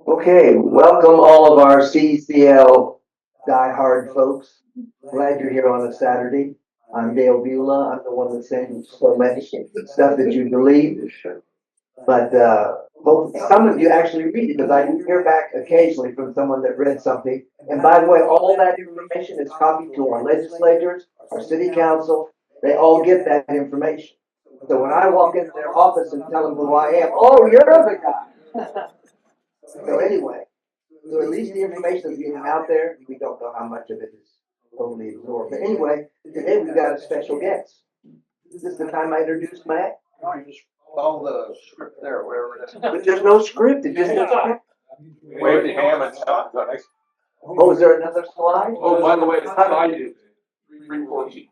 Okay, welcome all of our CCL diehard folks. Glad you're here on a Saturday. I'm Dale Beulah. I'm the one that sends so much stuff that you delete. But hope some of you actually read it because I do hear back occasionally from someone that read something. And by the way, all that information is copied to our legislators, our city council. They all get that information. So when I walk into their office and tell them who I am, oh, you're the guy. So anyway, so at least the information is getting out there. We don't know how much of it is totally absorbed. But anyway, today we've got a special guest. This is the time I introduced Matt. No, you just follow the script there, whatever it is. But there's no script. It just says, Wave the ham and stuff. oh, is there another slide? Oh, by the way, it's not I did. 314.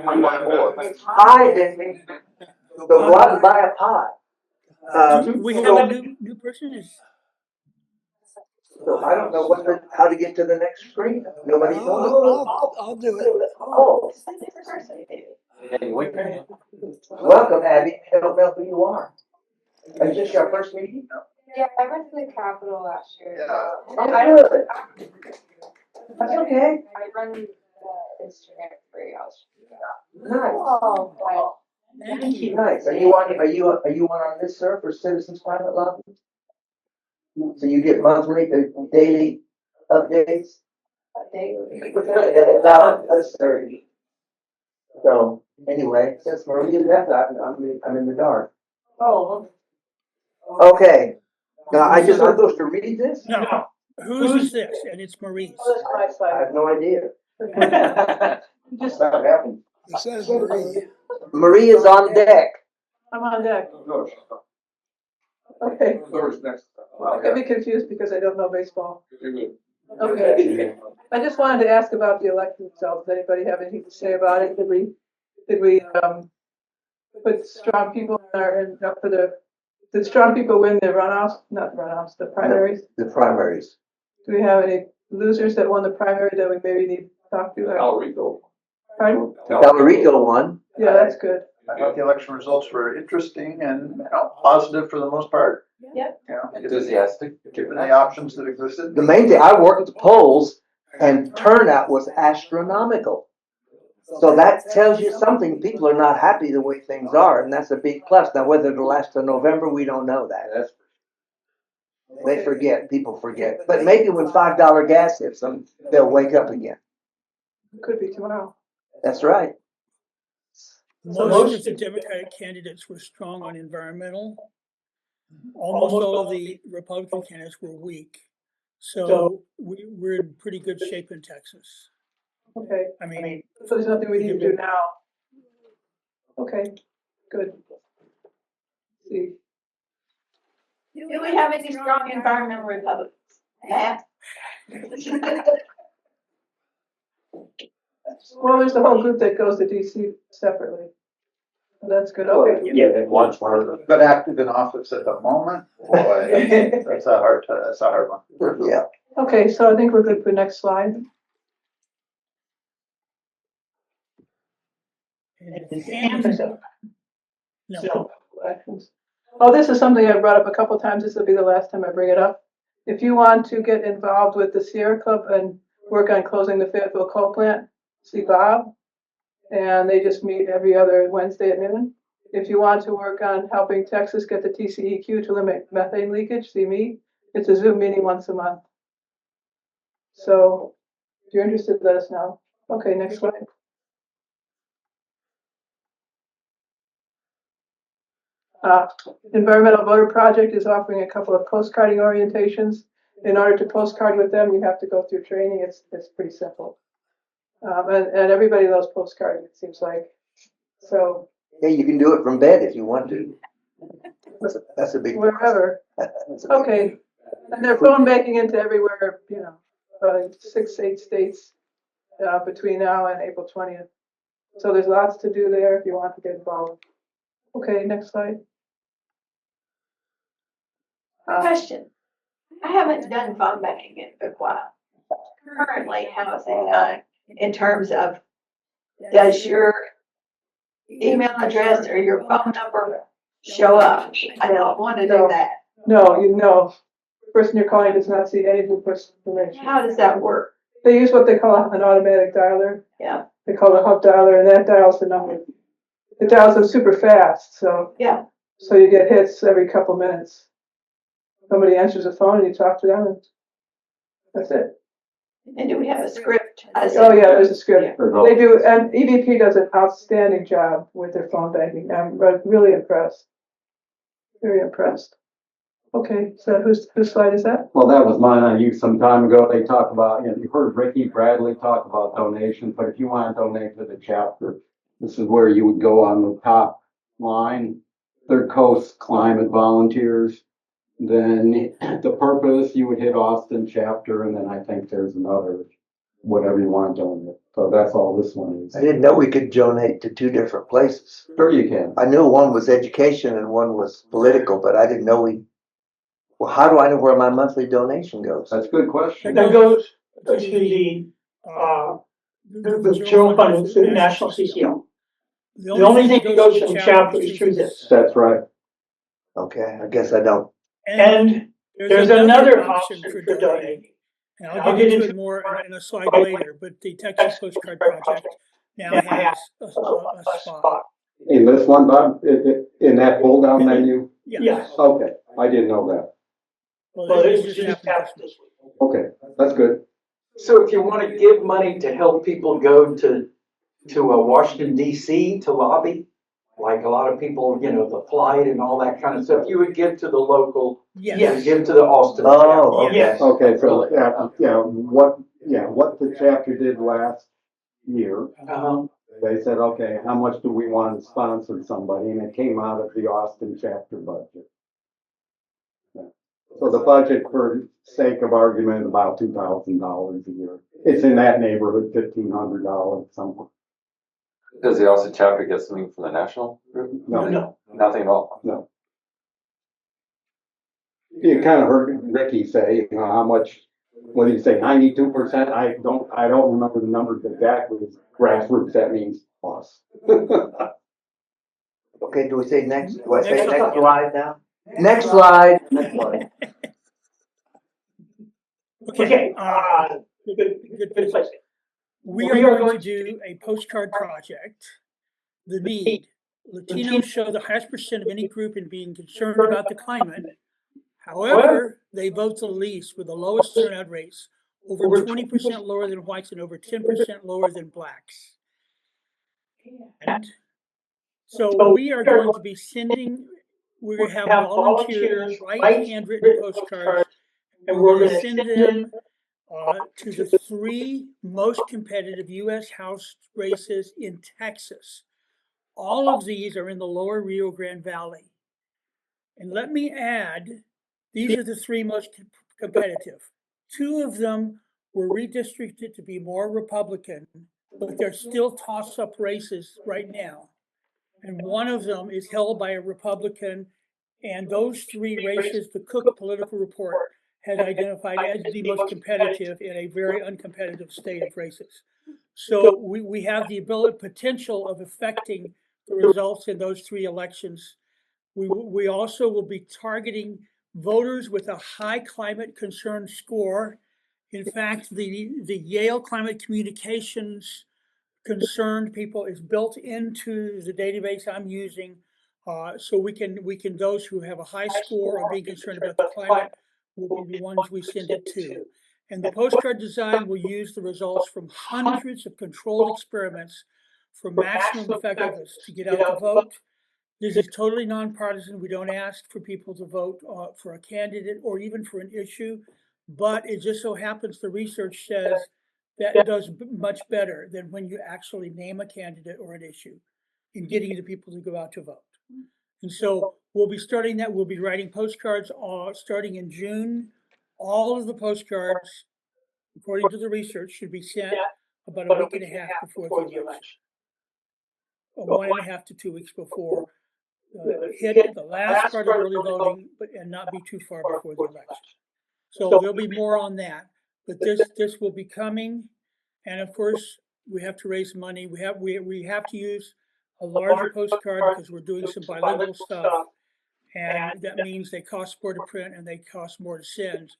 I'm on board. Pie didn't. So go out and buy a pie. We have a new person. So I don't know how to get to the next screen. Nobody knows. I'll do it. Oh, welcome, Abby. I don't know who you are. Is this your first meeting? Yeah, I went to the Capitol last year. Yeah. Oh, good. That's okay. I run the Instagram for y'all. Nice. Oh, Thank you. Nice. Are you on this, sir, for Citizens Climate Lobby? So you get monthly, daily updates? No, that's 30. So anyway, since Maria left, I'm in the dark. Oh. Okay. Now I'm supposed to read this? No, whose is this? And it's Marie's. I have no idea. Just not happening. It says Marie. Marie is on deck. I'm on deck. Yours. Okay. Yours next. I get me confused because I don't know baseball. You're good. Okay. I just wanted to ask about the election results. Does anybody have anything to say about it? Did we put strong people did strong people win the runoffs? Not runoffs, the primaries? The primaries. Do we have any losers that won the primary that we maybe need to talk to? Alrico. Pardon? Talarico won. Yeah, that's good. I thought the election results were interesting and positive for the most part. Yeah. Enthusiastic. Given the options that existed. The main thing, I worked at the polls and turnout was astronomical. So that tells you something. People are not happy the way things are, and that's a big plus. Now, whether it'll last till November, we don't know that. They forget, people forget. But maybe when $5 gas hits them, they'll wake up again. Could be tomorrow. That's right. Most of the Democratic candidates were strong on environmental. Almost all of the Republican candidates were weak. So we're in pretty good shape in Texas. Okay. I mean, So there's nothing we need to do now. Okay, good. See. Do we have any strong environmental Republicans? Yeah. Well, there's the whole group that goes to DC separately. So that's good. Okay. Yeah, watch harder. But active in office at the moment, boy, that's a hard one. Yeah. Okay, so I think we're good for next slide. no, Elections. Oh, this is something I brought up a couple times. This will be the last time I bring it up. If you want to get involved with the Sierra Club and work on closing the Fayetteville coal plant, see Bob. And they just meet every other Wednesday at noon. If you want to work on helping Texas get the TCEQ to limit methane leakage, see me. It's a Zoom meeting once a month. So if you're interested, let us know. Okay, next slide. Environmental Voter Project is offering a couple of postcarding orientations. In order to postcard with them, you have to go through training. It's pretty simple. And everybody loves postcarding, it seems like. So. Yeah, you can do it from bed if you want to. That's a big. Wherever. Okay. And they're phone banking into everywhere, 6-8 states between now and April 20th. So there's lots to do there if you want to get involved. Okay, next slide. Question. I haven't done phone banking in a while. Currently, how is it done in terms of, does your email address or your phone number show up? I don't want to do that. No, person you're calling does not see any of your personal information. How does that work? They use what they call an automatic dialer. Yeah. They call it a hub dialer, and that dials the number. It dials them super fast, so. Yeah. So you get hits every couple minutes. Somebody answers the phone and you talk to them, and that's it. And do we have a script? Oh, yeah, there's a script. Yeah. They do, and EVP does an outstanding job with their phone banking. I'm really impressed. Very impressed. Okay, so whose slide is that? Well, that was mine I used some time ago. They talk about, you heard Ricky Bradley talk about donations, but if you want to donate to the chapter, this is where you would go on the top line, Third Coast Climate Volunteers. Then the purpose, you would hit Austin chapter, and then I think there's another, whatever you want to donate. So that's all this one is. I didn't know we could donate to two different places. Sure you can. I knew one was education and one was political, but I didn't know well, how do I know where my monthly donation goes? That's a good question. That That goes to the general fund, it's the national CCL. The The only thing that goes to the chapter is through this. That's right. Okay, I guess I don't. And there's another option for donating. And I'll get into it more in a slide later, but the Texas Postcard Project now has a spot. In this one, Bob, in that pull down menu? Yes. Okay, I didn't know that. Well, this just happened this week. Okay, that's good. So if you want to give money to help people go to Washington DC to lobby, like a lot of people, the flight and all that kind of stuff, you would give to the local, you Yes. would give to the Austin. Oh, okay. Yes. Okay, so, what the chapter did last year, Uh-huh. they said, okay, how much do we want to sponsor somebody? And it came out of the Austin chapter budget. Yeah. So the budget, for sake of argument, about $2,000 a year. It's in that neighborhood, $1,500 somewhere. Does the Austin chapter get something from the national group? No. Nothing at all? No. You kind of heard Ricky say, how much, what did he say, 92%? I don't remember the numbers exactly. Grassroots, that means us. Okay, do we say next? Do I say Next next slide. slide now? Next slide. Next slide. Okay, Good place. We are going to do a postcard project. The need. Latinos show the highest percent of any group in being concerned about the climate. However, they vote the least with the lowest turnout rates, over 20% lower than whites and over 10% lower than blacks. And so we are going to be we're going to have volunteers write handwritten postcards, and we're going to send them to the 3 most competitive U.S. House races in Texas. All of these are in the lower Rio Grande Valley. And let me add, these are the 3 most competitive. 2 of them were redistricted to be more Republican, but they're still toss-up races right now. And one of them is held by a Republican, and those 3 races, the Cook Political Report has identified as the most competitive in a very uncompetitive state of races. So we have the potential of affecting the results in those 3 elections. We also will be targeting voters with a high climate concern score. In fact, the Yale Climate Communications concerned people is built into the database I'm using. So we can those who have a high score on being concerned about the climate will be the ones we send it to. And the postcard design will use the results from hundreds of controlled experiments for maximum effectiveness to get out the vote. This is totally nonpartisan. We don't ask for people to vote for a candidate or even for an issue, but it just so happens the research says that does much better than when you actually name a candidate or an issue in getting the people to go out to vote. And so we'll be starting that. We'll be writing postcards starting in June. All of the postcards, according to the research, should be sent about a week and a half before the election. 1.5 to 2 weeks before. Hit the last part of early voting, and not be too far before the election. So there'll be more on that, but this will be coming, and of course we have to raise money. We have to use a larger postcard because we're doing some bilingual stuff, And that means they cost more to print and they cost more to send.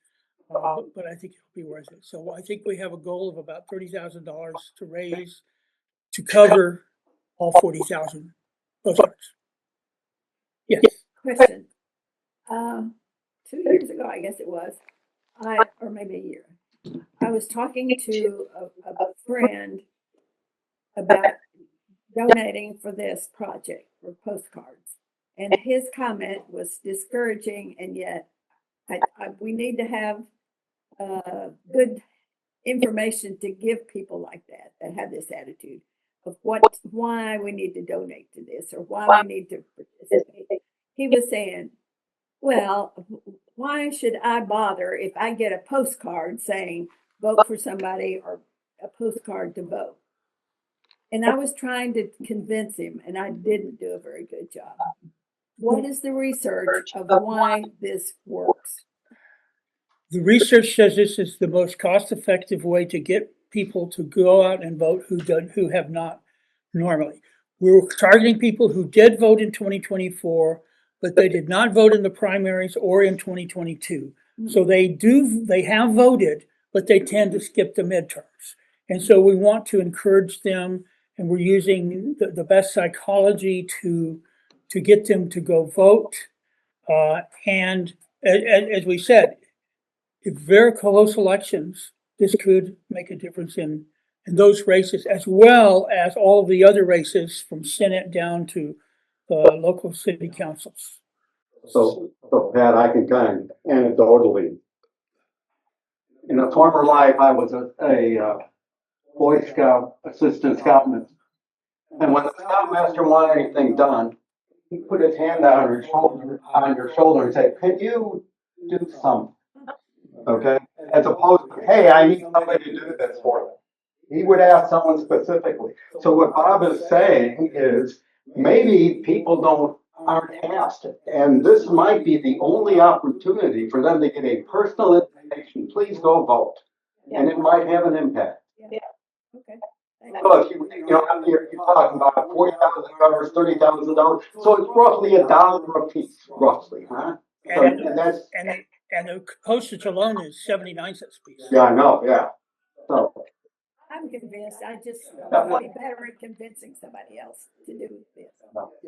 But I think it'll be worth it. So I think we have a goal of about $30,000 to raise to cover all 40,000 postcards. Yes. Question. 2 years ago, I guess it was, or maybe a year, I was talking to a friend about donating for this project for postcards. And his comment was discouraging, and yet we need to have good information to give people like that have this attitude of why we need to donate to this or why we need to participate. He was saying, well, why should I bother if I get a postcard saying vote for somebody or a postcard to vote? And I was trying to convince him, and I didn't do a very good job. What is the research of why this works? The research says this is the most cost-effective way to get people to go out and vote who have not normally. We're targeting people who did vote in 2024, but they did not vote in the primaries or in 2022. So they have voted, but they tend to skip the midterms. And so we want to encourage them, and we're using the best psychology to get them to go vote. And as we said, if very close elections, this could make a difference in those races, as well as all of the other races from Senate down to local city councils. So Pat, I can kind of anecdotally, in a former life, I was a Boy Scout, assistant scoutman. And when the scoutmaster wanted anything done, he put his hand on your shoulder and said, "Can you do something?" Okay? As opposed to, "Hey, I need somebody to do this for me." He would ask someone specifically. So what Bob is saying is maybe people aren't asked, and this might be the only opportunity for them to get a personal invitation. Please go vote, and it might have an impact. Okay. So if you're talking about $40,000, $30,000, so it's roughly $1 a piece, roughly, huh? So, and that's And the postage alone is 79 cents a piece. yeah, I know, yeah. So I'm convinced. I just want to be better at convincing somebody else to do this.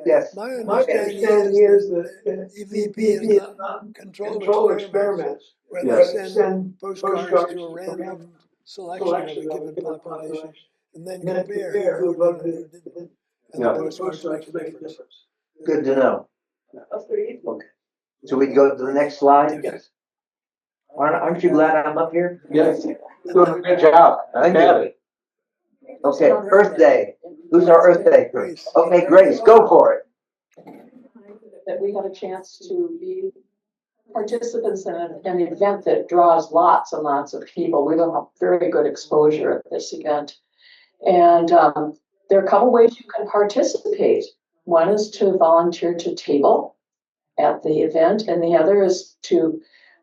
Yes. My My understanding is that EVP is not control experiments where they send postcards to a random selection of a given population and then compare who voted and who didn't. And the postcards make a difference. Good to know. Okay. So we go to the next slide? Yes. Aren't you glad I'm up here? Yes, doing a good job. Thank Got you. it. Okay, Earth Day. Who's our Earth Day? Grace. Okay, Grace, go for it. That we have a chance to be participants in an event that draws lots and lots of people. We have very good exposure at this event. And there are a couple ways you can participate. One is to volunteer to table at the event, and the other is to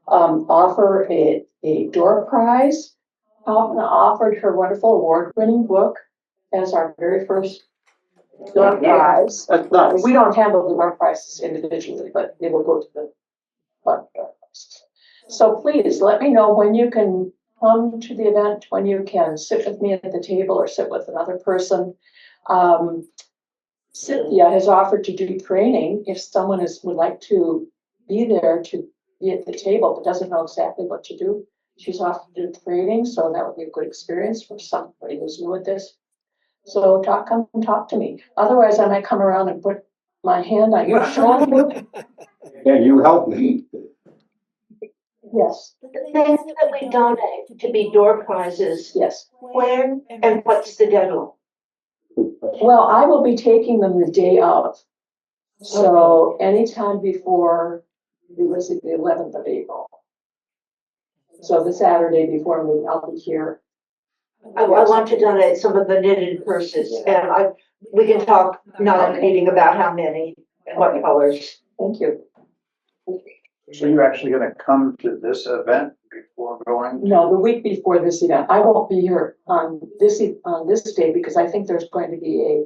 offer a door prize. Alvina offered her wonderful award-winning book as our very first door prize. That's nice. We don't handle the door prizes individually, but they will go to the fund door prizes. So please let me know when you can come to the event, when you can sit with me at the table or sit with another person. Cynthia has offered to do training if someone would like to be there to be at the table but doesn't know exactly what to do. She's offered to do training, so that would be a good experience for somebody who's new at this. So come and talk to me. Otherwise, I might come around and put my hand on your shoulder. Yeah, you helped me. Yes, The things that we donate to be door prizes, yes. when and what's the deadline? Well, I will be taking them the day of. So anytime before the 11th of April. So the Saturday before I'll be here. I want to donate some of the knitted purses, and we can talk not meeting about how many and what colors. Thank you. So you're actually gonna come to this event before going? No, the week before this event. I won't be here on this day because I think there's going to be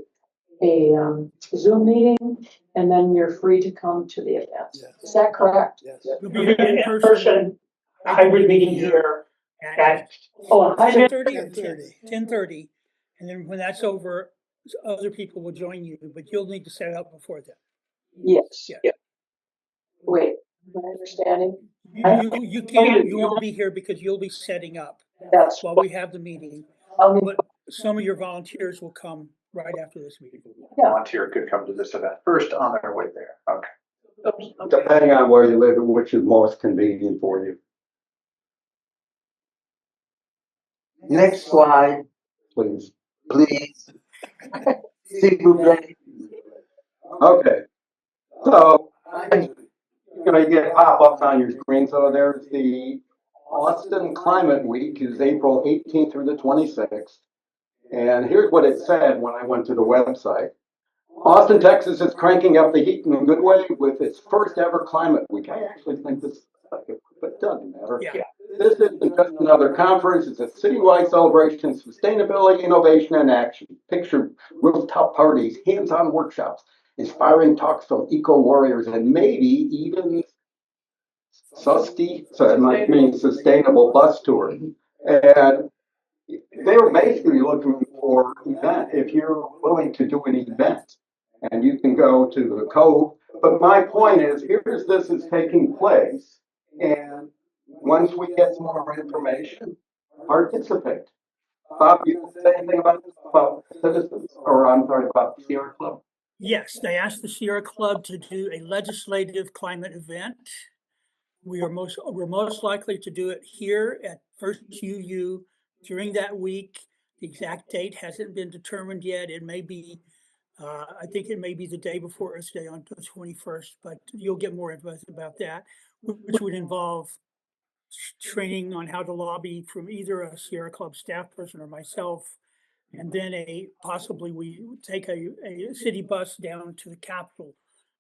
Zoom meeting, and then you're free to come to the event. Yes. Is that correct? Yes. It'll be an in-person hybrid meeting here at Oh, hybrid 10:30 or 10:30. 10:30. And then when that's over, other people will join you, but you'll need to set up before then. Yes. Yeah. Wait, my understanding? You won't be here because you'll be setting up That's while we have the meeting. I'll But some of your volunteers will come right after this meeting. Volunteer could come to this event first on their way there. Okay. Depending on where you live, which is most convenient for you, Next slide, please. please. S'il vous plaît. Okay, so you're gonna get pop-ups on your screen. So there's the Austin Climate Week is April 18th through the 26th. And here's what it said when I went to the website. Austin, Texas is cranking up the heat in a good way with its first ever climate week. I actually think this, but it doesn't matter. Yeah. This isn't just another conference, it's a citywide celebration of sustainability, innovation, and action. Picture rooftop parties, hands-on workshops, inspiring talks from eco-warriors, and maybe even sustainable bus tours. And they were basically looking for event, if you're willing to do an event, and you can go to the code. But my point is, here's this is taking place, and once we get some more information, participate. Bob, you say anything about citizens, or I'm sorry, about the Sierra Club? Yes, they asked the Sierra Club to do a legislative climate event. We're most likely to do it here at First UU during that week. The exact date hasn't been determined yet. It may be, I think it may be the day before Earth Day on the 21st, but you'll get more information about that, which would involve training on how to lobby from either a Sierra Club staff person or myself. And then possibly we take a city bus down to the Capitol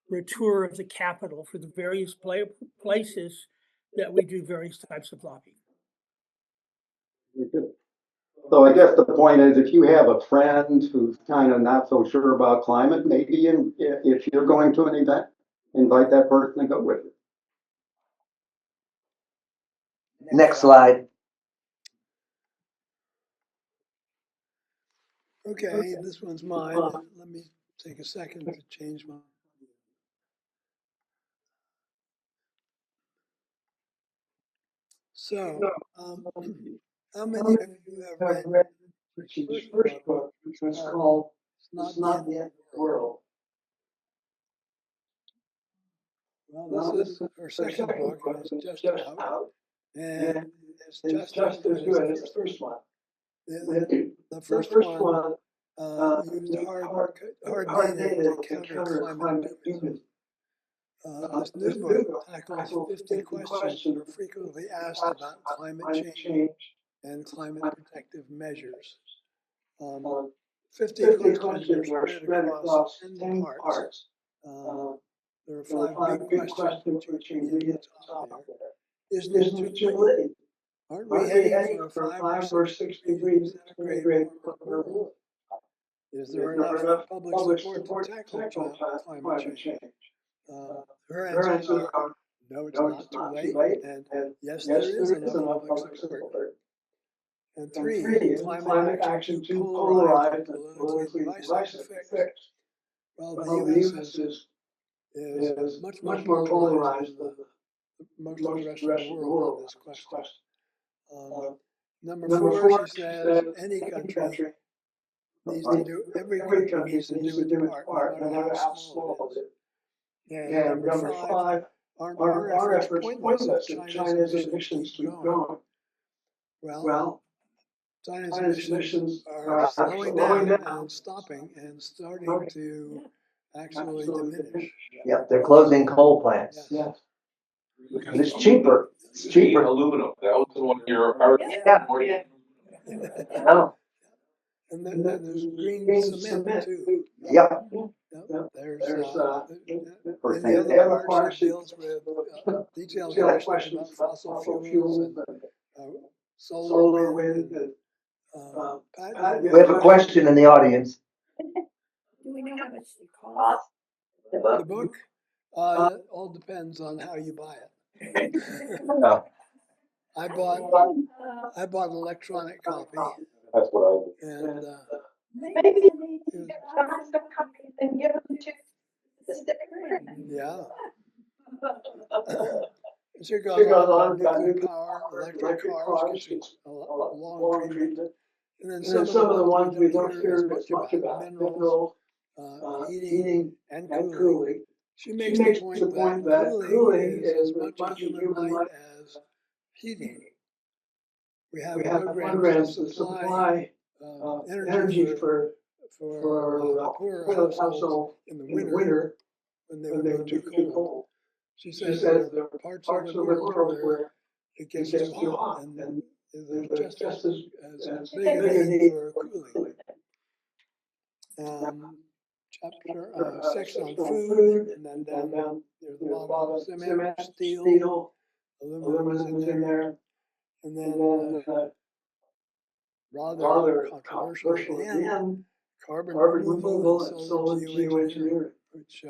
for a tour of the Capitol for the various places that we do various types of lobbying. So I guess the point is, if you have a friend who's kind of not so sure about climate, maybe if you're going to an event, invite that person to go with you. Next slide. Okay, this one's mine. Let me take a second to change my. So, how many of you have read Richie's first book, which was called It's Not the End of the World? Well, this is her second book, and it's just out, and it's just as good as the first one. The first one used hard data to counter climate doomism. This new book tackles 50 questions that are frequently asked about climate change and climate protective measures. 50 questions are spread across 10 parts. There are 5 big questions which you can read at the top there. Isn't it too late? Aren't we heading for 5 or 6 degrees centigrade warmer? Is there enough public support to tackle climate change? Her answers are no, it's not too late, and yes, there is enough public support. And 3, climate action too polarized and politically divisive to fix. Well, the U.S. is much more polarized than most of the rest of the world on this question. Number 4, she says, any country needs to do, every country needs to do its part, no matter how small it is. And number 5, aren't our efforts pointless if China's emissions keep going? Well, China's emissions are slowing down and stopping and starting to actually diminish. Yep, they're closing coal plants. Yes. And it's cheaper. It's cheaper. Aluminum, that was one of your arguments. Yeah. Oh, And then there's green cement too. yep. Yep. There's For in the other part, she deals with detailed questions about fossil fuels and solar, wind, and We have a question in the audience. Do we know how much it costs? Cost the The book. book, it all depends on how you buy it. Yeah, I bought an electronic copy that's what I do. and, Maybe it you was, buy some copies and give them to the civic friend. yeah. It sure goes on about nuclear power, electric cars, gets you a long treatment. And then some of the ones we don't hear as much about, minerals, heating and cooling. She makes the point that cooling is as much a human right as heating. We have programs to supply energy for poorer households in the winter when they would go too cold. She says there are parts of the world where it gets too hot and there's just as big a need for cooling. Section on food, and then down near the bottom, cement, steel, aluminum is in there, and then rather controversial at the end, carbon removal and solar geoengineering, which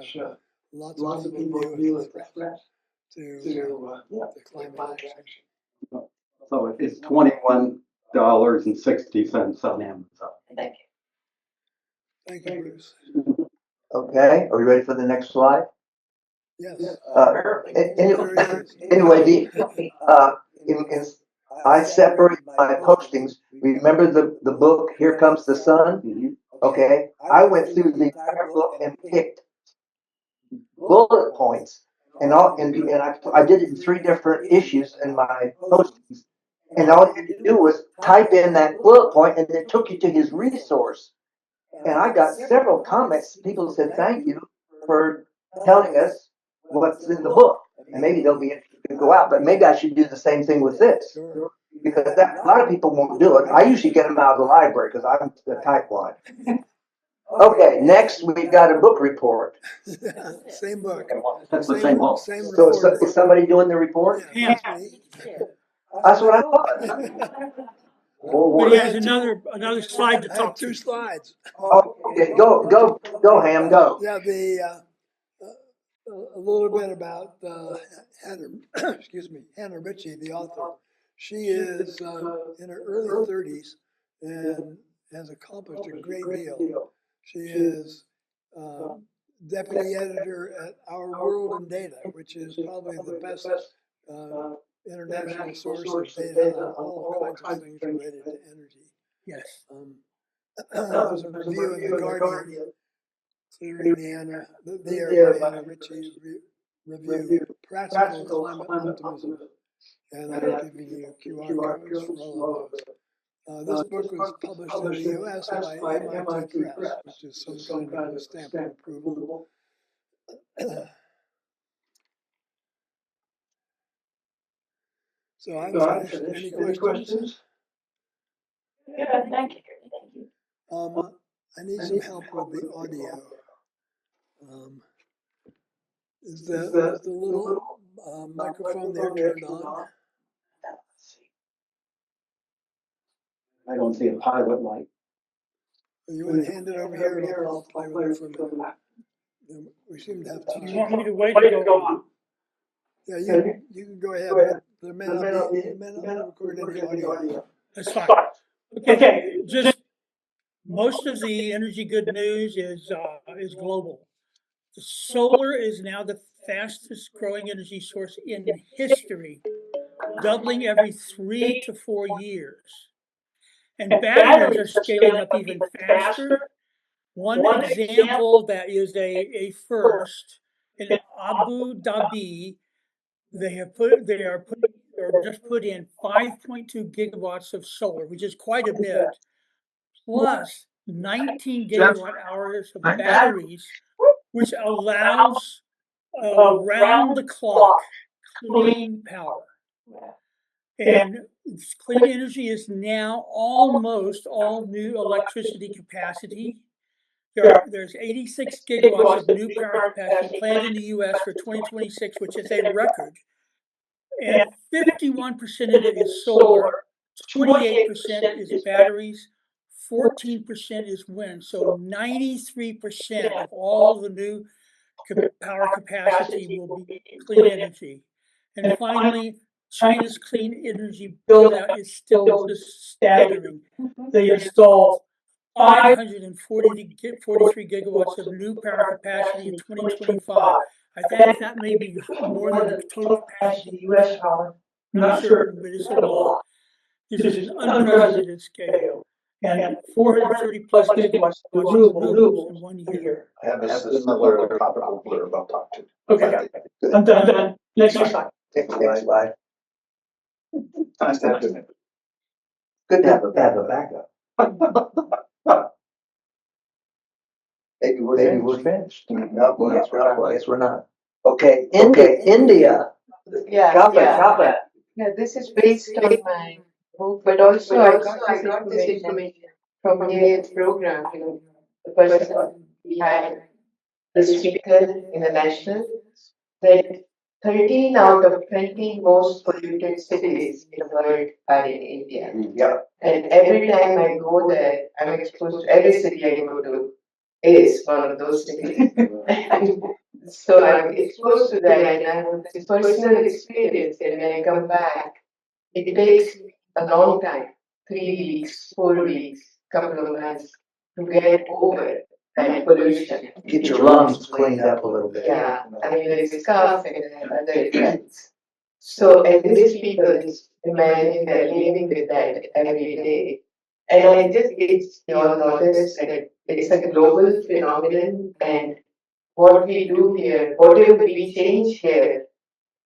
lots of people view as a threat to climate action. So it's $21.60 on Amazon. Thank Thank you, Bruce. Okay, are we ready for the next slide? Yes. Anyway, I separate my postings. Remember the book, Here Comes the Sun? Okay, I went through the entire book and picked bullet points. And I did it in 3 different issues in my postings. And all you had to do was type in that bullet point and it took you to his resource. And I got several comments. People said, thank you for telling us what's in the book. And maybe they'll be interested to go out, but maybe I should do the same thing with this. Because a lot of people won't do it. I usually get them out of the library because I'm the type one. Okay, next we've got a book report. Same book. That's the same book. Same So report. is somebody doing the report? Yeah, that's me. That's what I thought. But he has another slide to I have talk 2 to. slides. Okay, go, Ham, go. Yeah, a little bit about Hannah, excuse me, Hannah Ritchie, the author. She is in her early 30s and has accomplished a great deal. She is deputy editor at Our World in Data, which is probably the best international source of data on all kinds of things related to energy. Yes. There's a review in the Guardian, clearing the air by Hannah Ritchie review, practical climate optimism, and I'm giving you QR codes for all of those. This book was published in the US by MIT Press, which is some kind of a stamp of approval. So I'm finished. Any questions? you. Thank you. I need some help with the audio. Is the little microphone there turned on? I don't see a pilot light. You want to hand it over here and I'll play with it for a minute. We seem to have Do you want me time. to wait to go on? Yeah, you can go ahead, but there may not be record any audio. That's fine. Okay, just most of the energy good news is global. The solar is now the fastest growing energy source in history, doubling every 3 to 4 years. And batteries are scaling up even faster. One example that is a first in Abu Dhabi, they just put in 5.2 gigawatts of solar, which is quite a bit, plus 19 gigawatt hours of batteries, which allows round the clock clean power. And clean energy is now almost all new electricity capacity. There's 86 gigawatts of new power capacity planned in the US for 2026, which is a record. And 51% of it is solar, 28% is batteries, 14% is wind, so 93% of all the new power capacity will be clean energy. And finally, China's clean energy build out is still just staggering. They installed 543 gigawatts of new power capacity in 2025. I think that may be more than the total capacity of the US power. Not certain, but it's a lot. This is an unprecedented scale. And 430 plus gigawatts of renewables in 1 year. I have a similar problem we're about to talk to. Okay, I'm done. Next slide. Next slide. Nice to have it. Good to have a backup. Maybe we're finished. No, yes, we're not. Okay, India. Yeah, Chop it. yeah, this is based on my book, but also I got this information from India's program, the person behind the speaker in the national, that 13 out of 20 most polluted cities in the world are in India. Yeah. And every time I go there, I'm exposed to every city I go to is one of those cities. So I'm exposed to that and I have this personal experience, and when I come back, it takes a long time, 3 weeks, 4 weeks, couple of months to get over that pollution. Get your lungs cleaned up a little bit. Yeah, I mean, there's cough and other effects. So, and these people, just imagine they're living with that every day. And I just, it's, you all notice that it's a global phenomenon, and what we do here, whatever we change here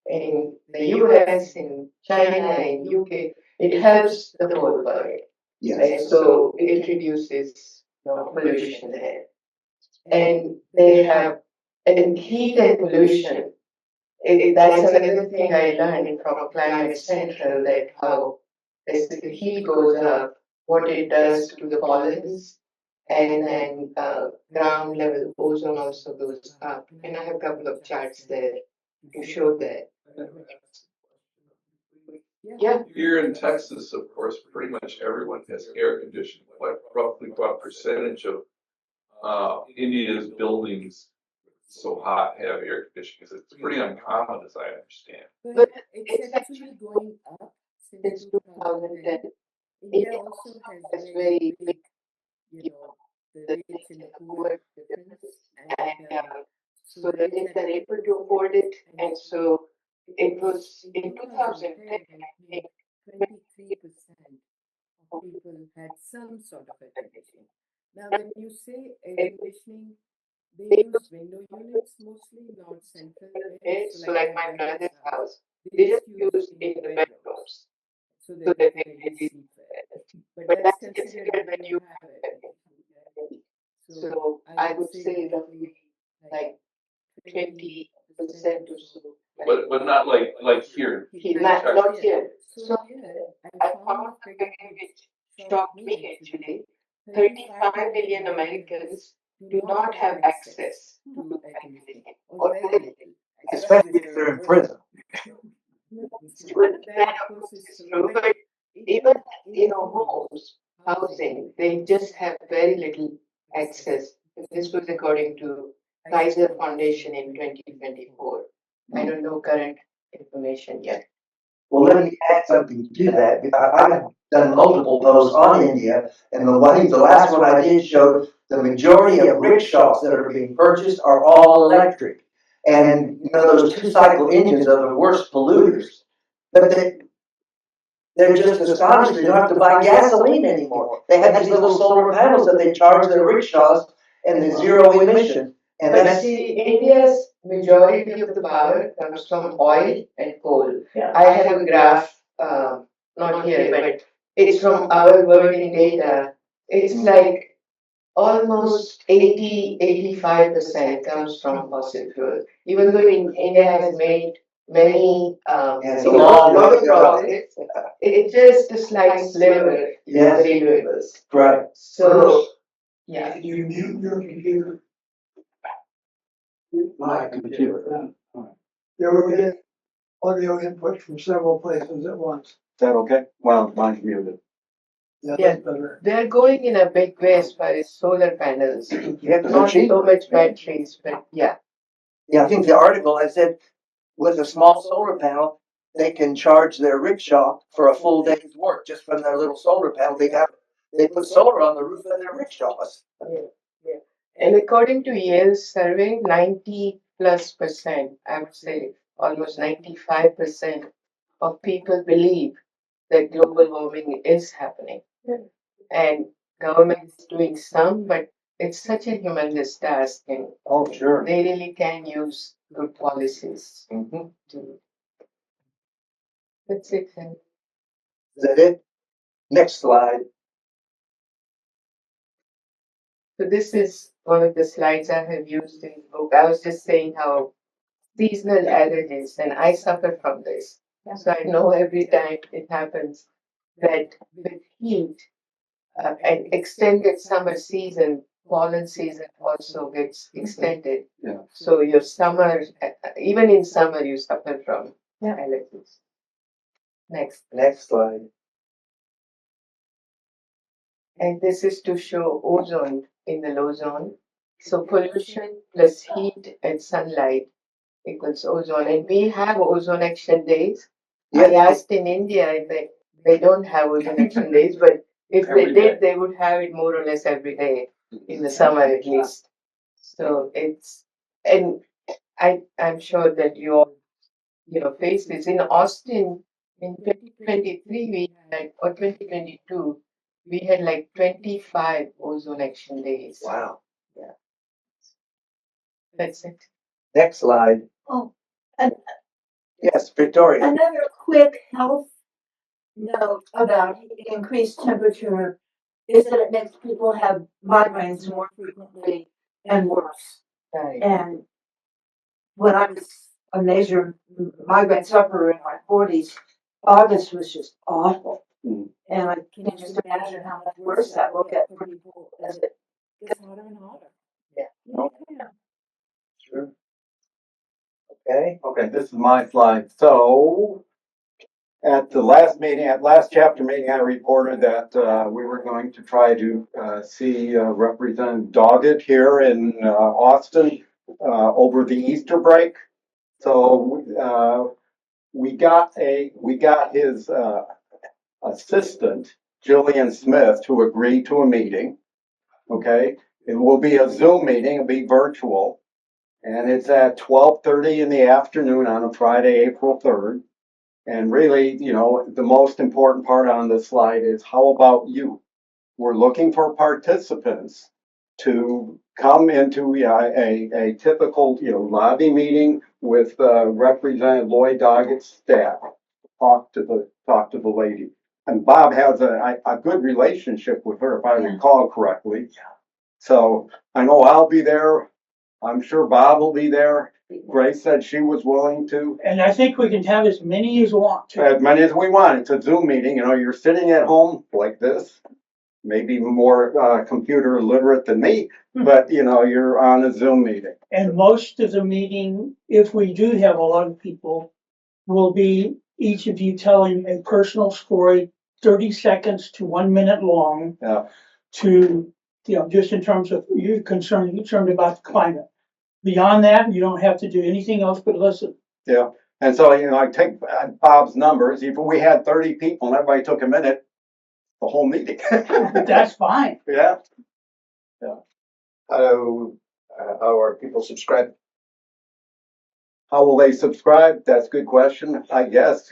in the US, in China, in UK, it helps the whole world. Yes. Right? So it reduces pollution there. And they have, and heat and pollution, that's another thing I learned from Climate Central, that how as the heat goes up, what it does to the pollens, and then ground level ozone also goes up. And I have a couple of charts there to show that. Yeah. Here in Texas, of course, pretty much everyone has air conditioning. Roughly what percentage of India's buildings so hot have air conditioning? Because it's pretty uncommon, as I understand. But it's actually going up since 2010. India also has very big, the rich and the poor difference, and so the rich are able to afford it, and so it was in 2010, I think 23% of people had some sort of air conditioning. Now, when you say air conditioning, they use window units mostly, not central air. So like my brother's house, they just use in the bedrooms so that they can sleep well. But that's considered when you have it. So I would say roughly like 20% or so. But not like here. Not here. So I found a figure which shocked me actually. 35 million Americans do not have access to air conditioning, or very little. Especially if they're in prison. That of course is true, but even homes, housing, they just have very little access. This was according to Kaiser Foundation in 2024. I don't know current information yet. Well, let me add something to that. I've done multiple posts on India, and I think the last one I did showed the majority of rickshaws that are being purchased are all electric. And those two-cycle engines are the worst polluters. But they're just astonished they don't have to buy gasoline anymore. They have these little solar panels that they charge their rickshaws, and the zero emission. And But that's see, India's majority of the power comes from oil and coal. Yeah. I have a graph, not here, but it's from our working data. It's like almost 85% comes from fossil fuel. Even though India has made many it's a long way to go. progress, it's just a slight sliver in Yes. renewables. Right. So, yeah. You mute your computer. My computer. There will get audio input from several places at once. Is that okay? Well, mine's muted. Yeah, Yeah. that's better. They're going in a big way as far as solar panels. Yeah, 'cause they're Not cheap. so much batteries, but yeah. Yeah, I think the article I said with a small solar panel, they can charge their rickshaw for a full day's work just from their little solar panel. They put solar on the roof of their rickshaws. Yeah. And according to Yale's survey, 90+%, I would say almost 95% of people believe that global warming is happening. And government is doing some, but it's such a humongous task, and Oh, sure. they really can use good policies Mhm. to. That's it. Is that it? Next slide. So this is one of the slides I have used in the book. I was just saying how seasonal allergies, and I suffer from this. So I know every time it happens that with heat, an extended summer season, pollen season also gets extended. Yeah. So your summer, even in summer, you suffer from allergies. Next slide. And this is to show ozone in the low zone. So pollution plus heat and sunlight equals ozone. And we have ozone action days. I asked in India if they don't have ozone action days, but if they did, they would have it more or less every day in the summer at least. So it's, and I'm sure that you all, face this. In Austin in 2023, we had, or 2022, we had like 25 ozone action days. Wow. Yeah. That's it. Next slide. Oh, and Yes, Victoria. another quick health note about increased temperature is that it makes people have migraines more frequently and worse. Right. And when I was a major migraine sufferer in my 40s, August was just awful. Mm. And I can just imagine how much worse that will get for people as it gets hotter and hotter. Yeah. Sure. Okay. Okay, this is my slide. So at the last meeting, at last chapter meeting, I reported that we were going to try to see Representative Doggett here in Austin over the Easter break. So we got his assistant, Jillian Smith, to agree to a meeting. Okay, it will be a Zoom meeting, it'll be virtual. And it's at 12:30 in the afternoon on a Friday, April 3rd. And really, the most important part on this slide is how about you? We're looking for participants to come into a typical, lobby meeting with Representative Lloyd Doggett's staff. Talk to the lady. And Bob has a good relationship with her, if I recall correctly. So I know I'll be there. I'm sure Bob will be there. Grace said she was willing to. And I think we can have as many as we want to. As many as we want. It's a Zoom meeting. You're sitting at home like this, maybe more computer literate than me, but you're on a Zoom meeting. And most of the meeting, if we do have a lot of people, will be each of you telling a personal story, 30 seconds to 1 minute long. Yeah. To, just in terms of you're concerned about the climate. Beyond that, you don't have to do anything else but listen. Yeah. And so, I take Bob's numbers. If we had 30 people and everybody took a minute, the whole meeting. That's fine. Yeah. Yeah. How are people subscribed? How will they subscribe? That's a good question. I guess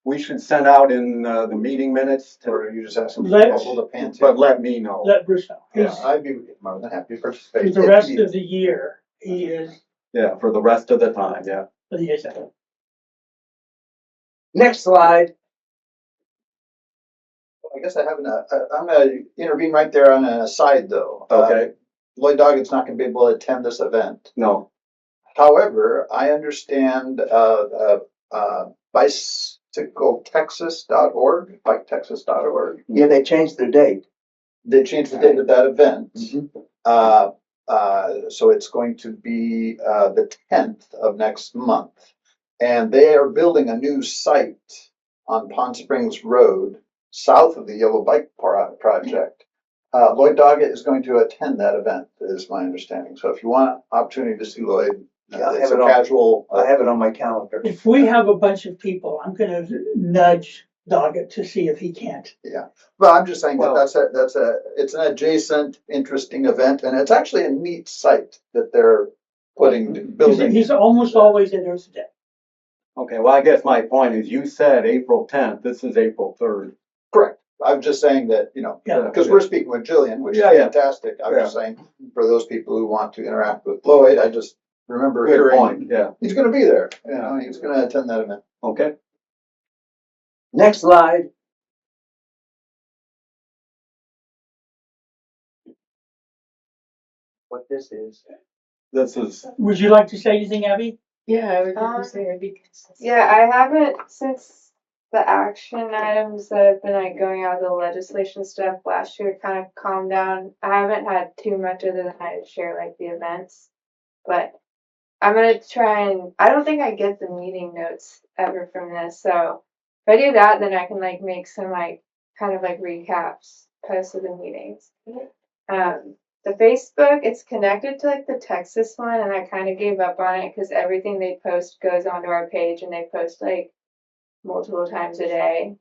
we should send out in the meeting minutes Or you just have some Let's- people to pan to? but let me know. Let Bruce know. Yeah, I'd be more than happy to participate. The rest of the year, he is Yeah, for the rest of the time, yeah. the liaison. Next slide. I guess I have I'm gonna intervene right there on an aside though. Okay. Lloyd Doggett's not gonna be able to attend this event. No. However, I understand bicycletexas.org, biketexas.org. Yeah, they changed their date. They changed the date of that event. Mhm. So it's going to be the 10th of next month. And they are building a new site on Pond Springs Road south of the Yellow Bike Project. Lloyd Doggett is going to attend that event, is my understanding. So if you want opportunity to see Lloyd, Yeah, I it's have a it on- casual. I have it on my calendar. If we have a bunch of people, I'm gonna nudge Doggett to see if he can't. Yeah, well, I'm just saying that Well- it's an adjacent, interesting event, and it's actually a neat site that they're building. He's almost always at Earth Day. Okay, well, I guess my point is you said April 10th, this is April 3rd. Correct. I'm just saying that, Yeah. because we're speaking with Jillian, which is Yeah, yeah. fantastic. I'm Yeah. just saying, for those people who want to interact with Lloyd, I just remember Good hearing point, yeah, he's gonna be there, he's gonna attend that event. okay. Next slide. What this is. This is, Would you like to say anything, Abby? Yeah, I would like to say maybe. Yeah, I haven't since the action items that have been like going out of the legislation stuff last year kind of calmed down. I haven't had too much other than I share like the events, but I'm gonna try and I don't think I get the meeting notes ever from this. So if I do that, then I can like make some like kind of like recaps post of the meetings. The Facebook, it's connected to like the Texas one, and I kind of gave up on it because everything they post goes onto our page, and they post like multiple times a day.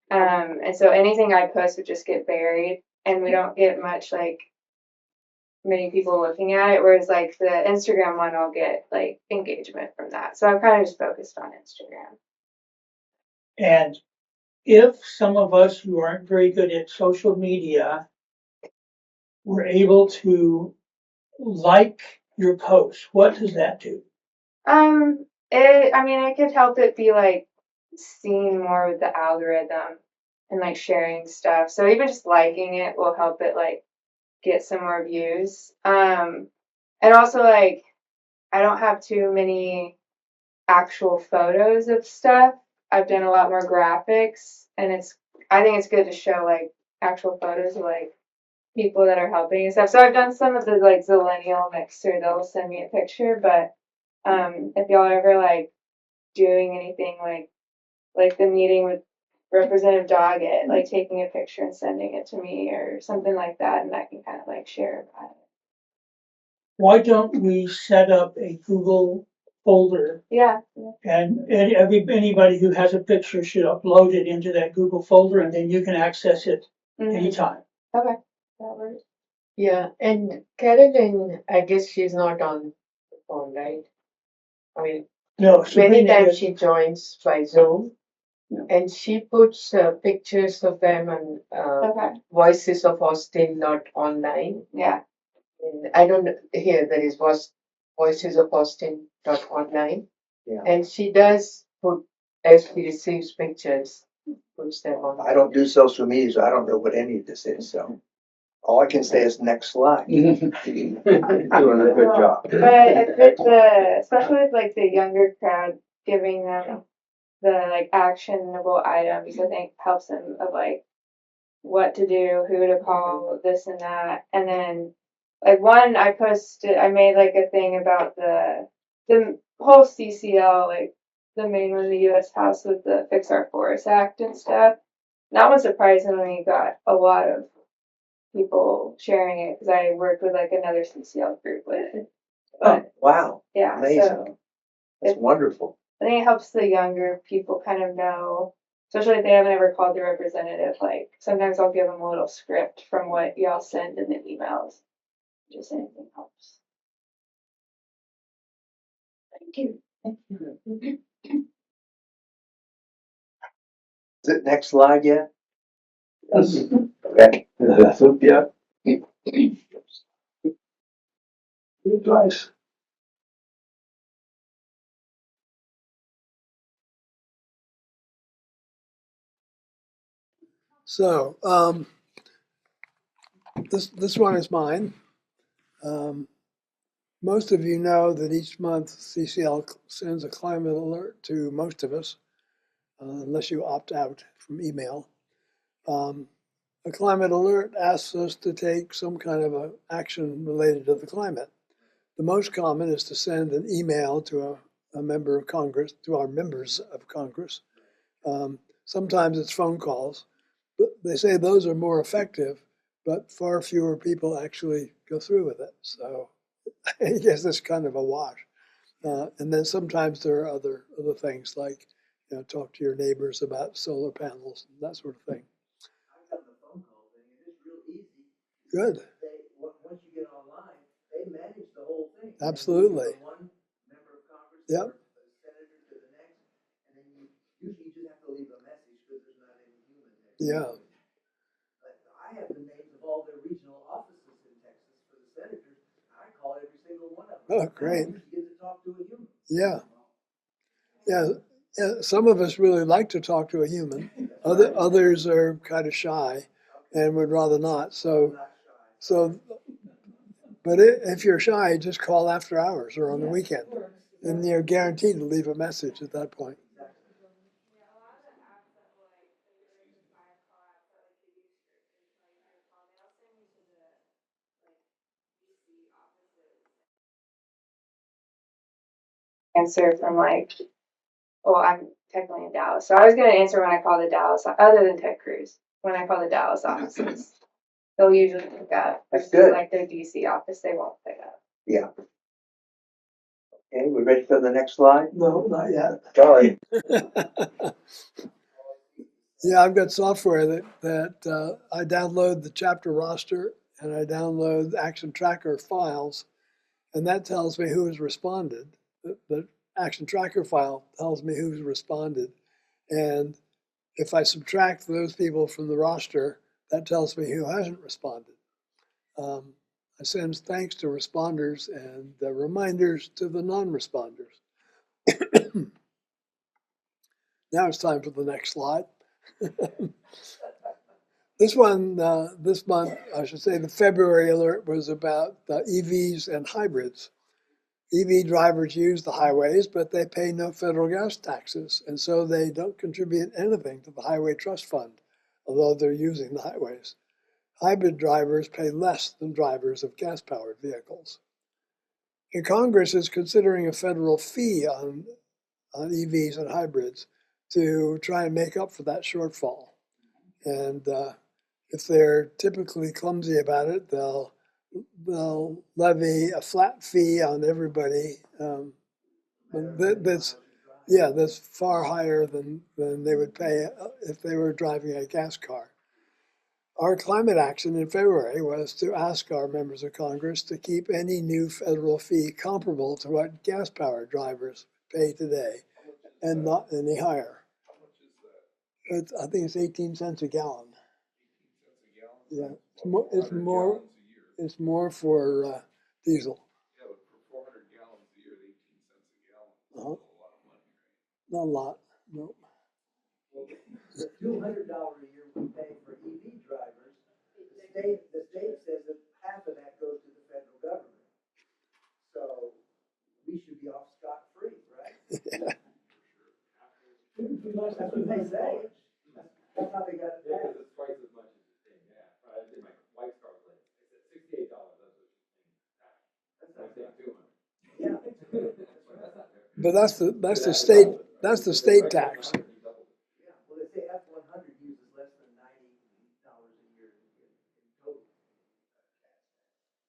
And so anything I post would just get buried, and we don't get much like many people looking at it. Whereas like the Instagram one, I'll get like engagement from that. So I'm kind of just focused on Instagram. And if some of us who aren't very good at social media were able to like your post, what does that do? I mean, it could help it be like seen more with the algorithm and like sharing stuff. So even just liking it will help it like get some more views. And also like I don't have too many actual photos of stuff. I've done a lot more graphics, and I think it's good to show like actual photos of like people that are helping and stuff. So I've done some of the like Zillennial Mixer, they'll send me a picture, but if y'all are ever like doing anything like the meeting with Representative Doggett, like taking a picture and sending it to me or something like that, and I can kind of like share about it. Why don't we set up a Google folder? Yeah. And anybody who has a picture should upload it into that Google folder, and then you can access it anytime. Okay, that works. Yeah, and Carolyn, I guess she's not on the phone, right? I mean, No, many Sabrina times is. she joins by Zoom. And she puts pictures of them and voices of Austin not online. Yeah. And I don't hear there is voices of Austin dot online. Yeah. And she does put as she receives pictures, puts them on. I don't do social media, so I don't know what any of this is, so all I can say is next slide. Doing a good job. But especially with like the younger crowd, giving them the like actionable items, I think helps them of like what to do, who to call, this and that. And then like one I made like a thing about the whole CCL, like the main one in the US House with the Fix Our Forest Act and stuff. And that one surprisingly got a lot of people sharing it because I worked with like another CCL group with it. Oh, wow. Yeah, Amazing. so That's wonderful. I think it helps the younger people kind of know, especially if they haven't ever called their representative. Like sometimes I'll give them a little script from what y'all send in the emails. Just anything helps. Thank you. Is it next slide yet? Yes. Okay. That's it, yeah. Good advice. So, this one is mine. Most of you know that each month CCL sends a climate alert to most of us, unless you opt out from email. A climate alert asks us to take some kind of action related to the climate. The most common is to send an email to a member of Congress, to our members of Congress. Sometimes it's phone calls, but they say those are more effective, but far fewer people actually go through with it. So I guess it's kind of a wash. And then sometimes there are other things like, talk to your neighbors about solar panels and that sort of thing. I've done the phone call thing, and it's real easy. Good. Once you get online, they manage the whole thing. Absolutely. One member of Congress, Yep. or the senator to the next, and then you usually just have to leave a message because there's not any human there. Yeah. But I have the names of all their regional offices in Texas for the senators. I call every single one of them. Oh, great. I usually get to talk to a human. Yeah. Yeah. Some of us really like to talk to a human. Others are kind of shy and would rather not. But if you're shy, just call after hours or on the weekend, and you're guaranteed to leave a message at that point. Answer from like, well, I'm technically in Dallas, so I was gonna answer when I call the Dallas, other than Ted Cruz, when I call the Dallas offices. They'll usually pick up. That's Versus good. like their DC office, they won't pick up. Yeah. Okay, we ready for the next slide? No, not yet. Sorry. Yeah, I've got software that I download the chapter roster and I download action tracker files, and that tells me who has responded. The action tracker file tells me who's responded, and if I subtract those people from the roster, that tells me who hasn't responded. I send thanks to responders and reminders to the non-responders. Now it's time for the next slide. This one, this month, I should say, the February alert was about EVs and hybrids. EV drivers use the highways, but they pay no federal gas taxes, and so they don't contribute anything to the Highway Trust Fund, although they're using the highways. Hybrid drivers pay less than drivers of gas-powered vehicles. And Congress is considering a federal fee on EVs and hybrids to try and make up for that shortfall. And if they're typically clumsy about it, they'll levy a flat fee on everybody. That's far higher than they would pay if they were driving a gas car. Our climate action in February was to ask our members of Congress to keep any new federal fee comparable to what gas-powered drivers pay today, and not any higher. I think it's 18 cents a gallon. Yeah, it's more for diesel. Yeah, but for 400 gallons a year, 18 cents a gallon is Uh-huh. a lot of money, right? Not a lot, no. The $200 a year we pay for EV drivers, the state says that half of that goes to the federal government. So we should be off scot-free, right? Yeah. That's what they say. That's how they got it Yeah, passed. because it's twice as much as you're paying gas. I did my wife's car plate. I said $68. That's what she's paying. I'm saying 200. Yeah. But that's the state tax. Yeah, well, they say F-100 uses less than $90 a year in total.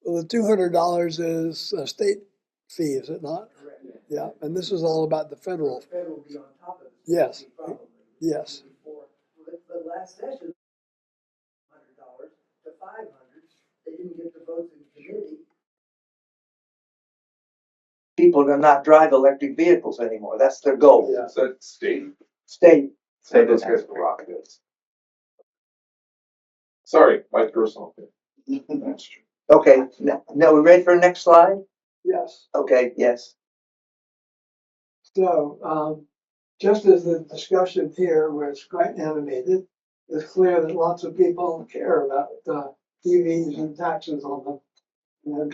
Well, the $200 is a state fee, is it not? Correct. Yeah, and this is all about the federal. The federal will be on top of it. Yes. Probably. Yes. Before, the last session, $100 to $500, they didn't get the votes in committee. People to not drive electric vehicles anymore. That's their goal. Is that state? State. Say those guys were rock goods. Sorry, my personal opinion. That's true. Okay, now we ready for the next slide? Yes. Okay, yes. So, just as the discussion here was quite animated, it's clear that lots of people care about EVs and taxes on them. And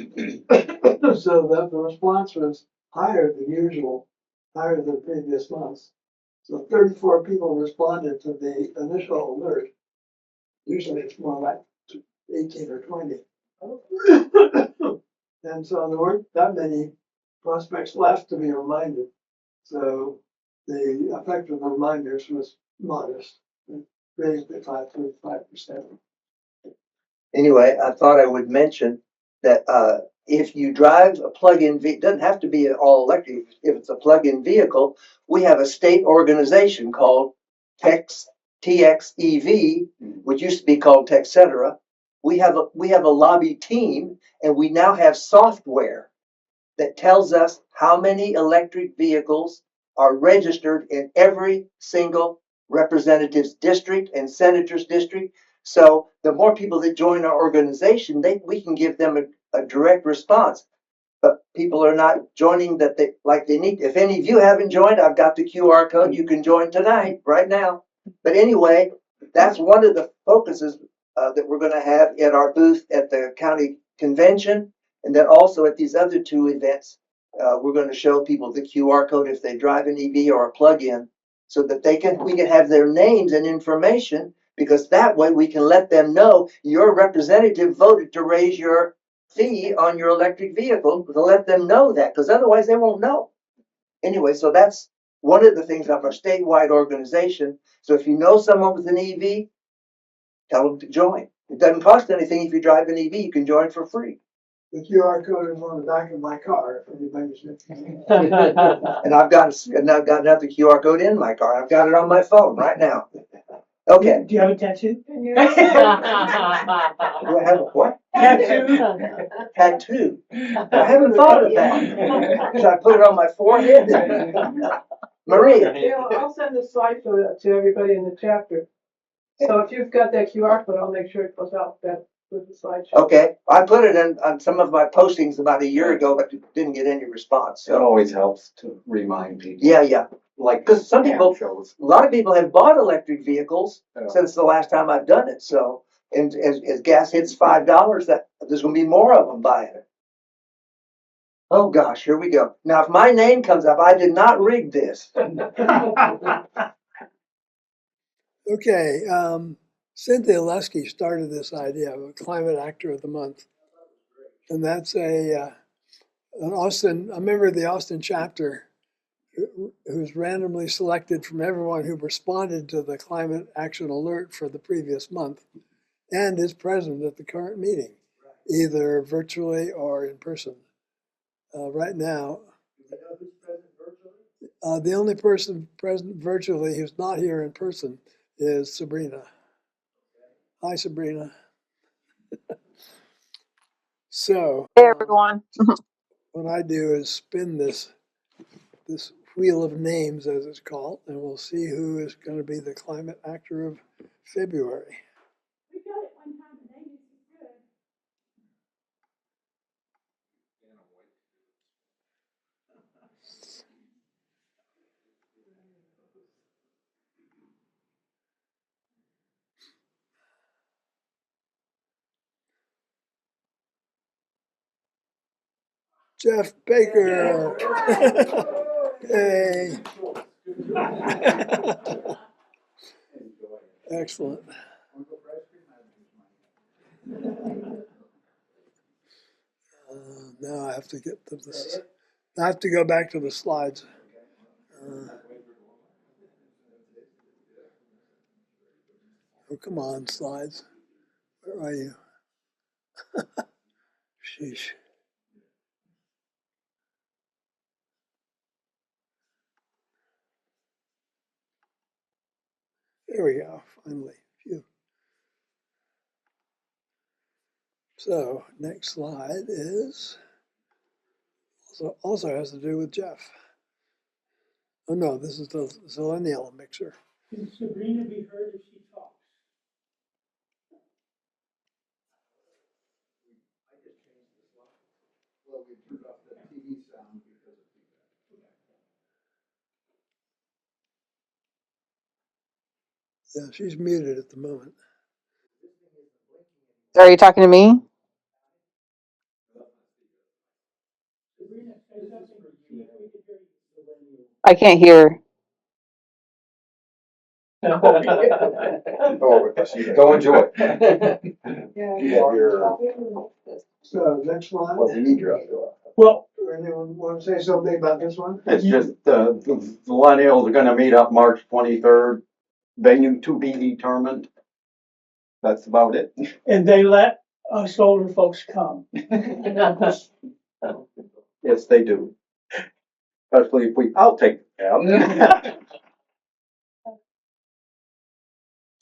so that the response was higher than usual, higher than previous months. So 34 people responded to the initial alert. Usually it's more like 18 or 20. And so there weren't that many prospects left to be reminded. So the effect of the reminders was modest. raised it 5.5%. Anyway, I thought I would mention that, if you drive a plug-in it doesn't have to be an all electric. If it's a plug-in vehicle, we have a state organization called TXEV, which used to be called Texetera. We have a lobby team, and we now have software that tells us how many electric vehicles are registered in every single representative's district and senator's district. So the more people that join our organization, we can give them a direct response. But people are not joining that they need. If any of you haven't joined, I've got the QR code. You can join tonight, right now. But anyway, that's one of the focuses that we're going to have at our booth at the county convention. And then also at these other two events, we're going to show people the QR code if they drive an EV or a plug-in, so that we can have their names and information, because that way we can let them know your representative voted to raise your fee on your electric vehicle, to let them know that, because otherwise they won't know. Anyway, so that's one of the things of our statewide organization. So if you know someone with an EV, tell them to join. It doesn't cost anything. If you drive an EV, you can join for free. The QR code is on the back of my car, if anybody's interested. And I've got another QR code in my car. I've got it on my phone right now. Okay. Do you have a tattoo? Do I have a what? Tattoo? Tattoo. I haven't thought of that. Should I put it on my forehead? Maria. Yeah, I'll send a slideshow to everybody in the chapter. So if you've got that QR code, I'll make sure it goes out with the slideshow. Okay, I put it on some of my postings about a year ago, but didn't get any response. It always helps to remind people. Yeah. Like, because some people, shows. a lot of people have bought electric vehicles Yeah. since the last time I've done it. So, and as gas hits $5, that there's going to be more of them buying it. Oh gosh, here we go. Now, if my name comes up, I did not rig this. Okay, Cynthia Lusky started this idea of a climate actor of the month. And that's a member of the Austin chapter who's randomly selected from everyone who responded to the climate action alert for the previous month and is present at the current meeting, either virtually or in person. Right now, the only person present virtually who's not here in person is Sabrina. Hi, Sabrina. So, hey everyone. what I do is spin this wheel of names, as it's called, and we'll see who is going to be the climate actor of February. We got it one time today. This is good. Jeff Baker. Hey. Excellent. Now I have to get to this. I have to go back to the slides. Oh, come on, slides. Where are you? Sheesh. There we go, finally. Phew. So, next slide is also has to do with Jeff. Oh no, this is the Zillennial mixer. Can Sabrina be heard if she talks? Well, we turned off the TV sound because of feedback. Yeah, she's muted at the moment. Are you talking to me? I can't hear. Go enjoy. So next one. Well, we need your audio. Well, Anyone want to say something about this one? It's just, the millennials are gonna meet up March 23rd venue to be determined. That's about it. And they let us older folks come. Yes, they do. Especially if I'll take the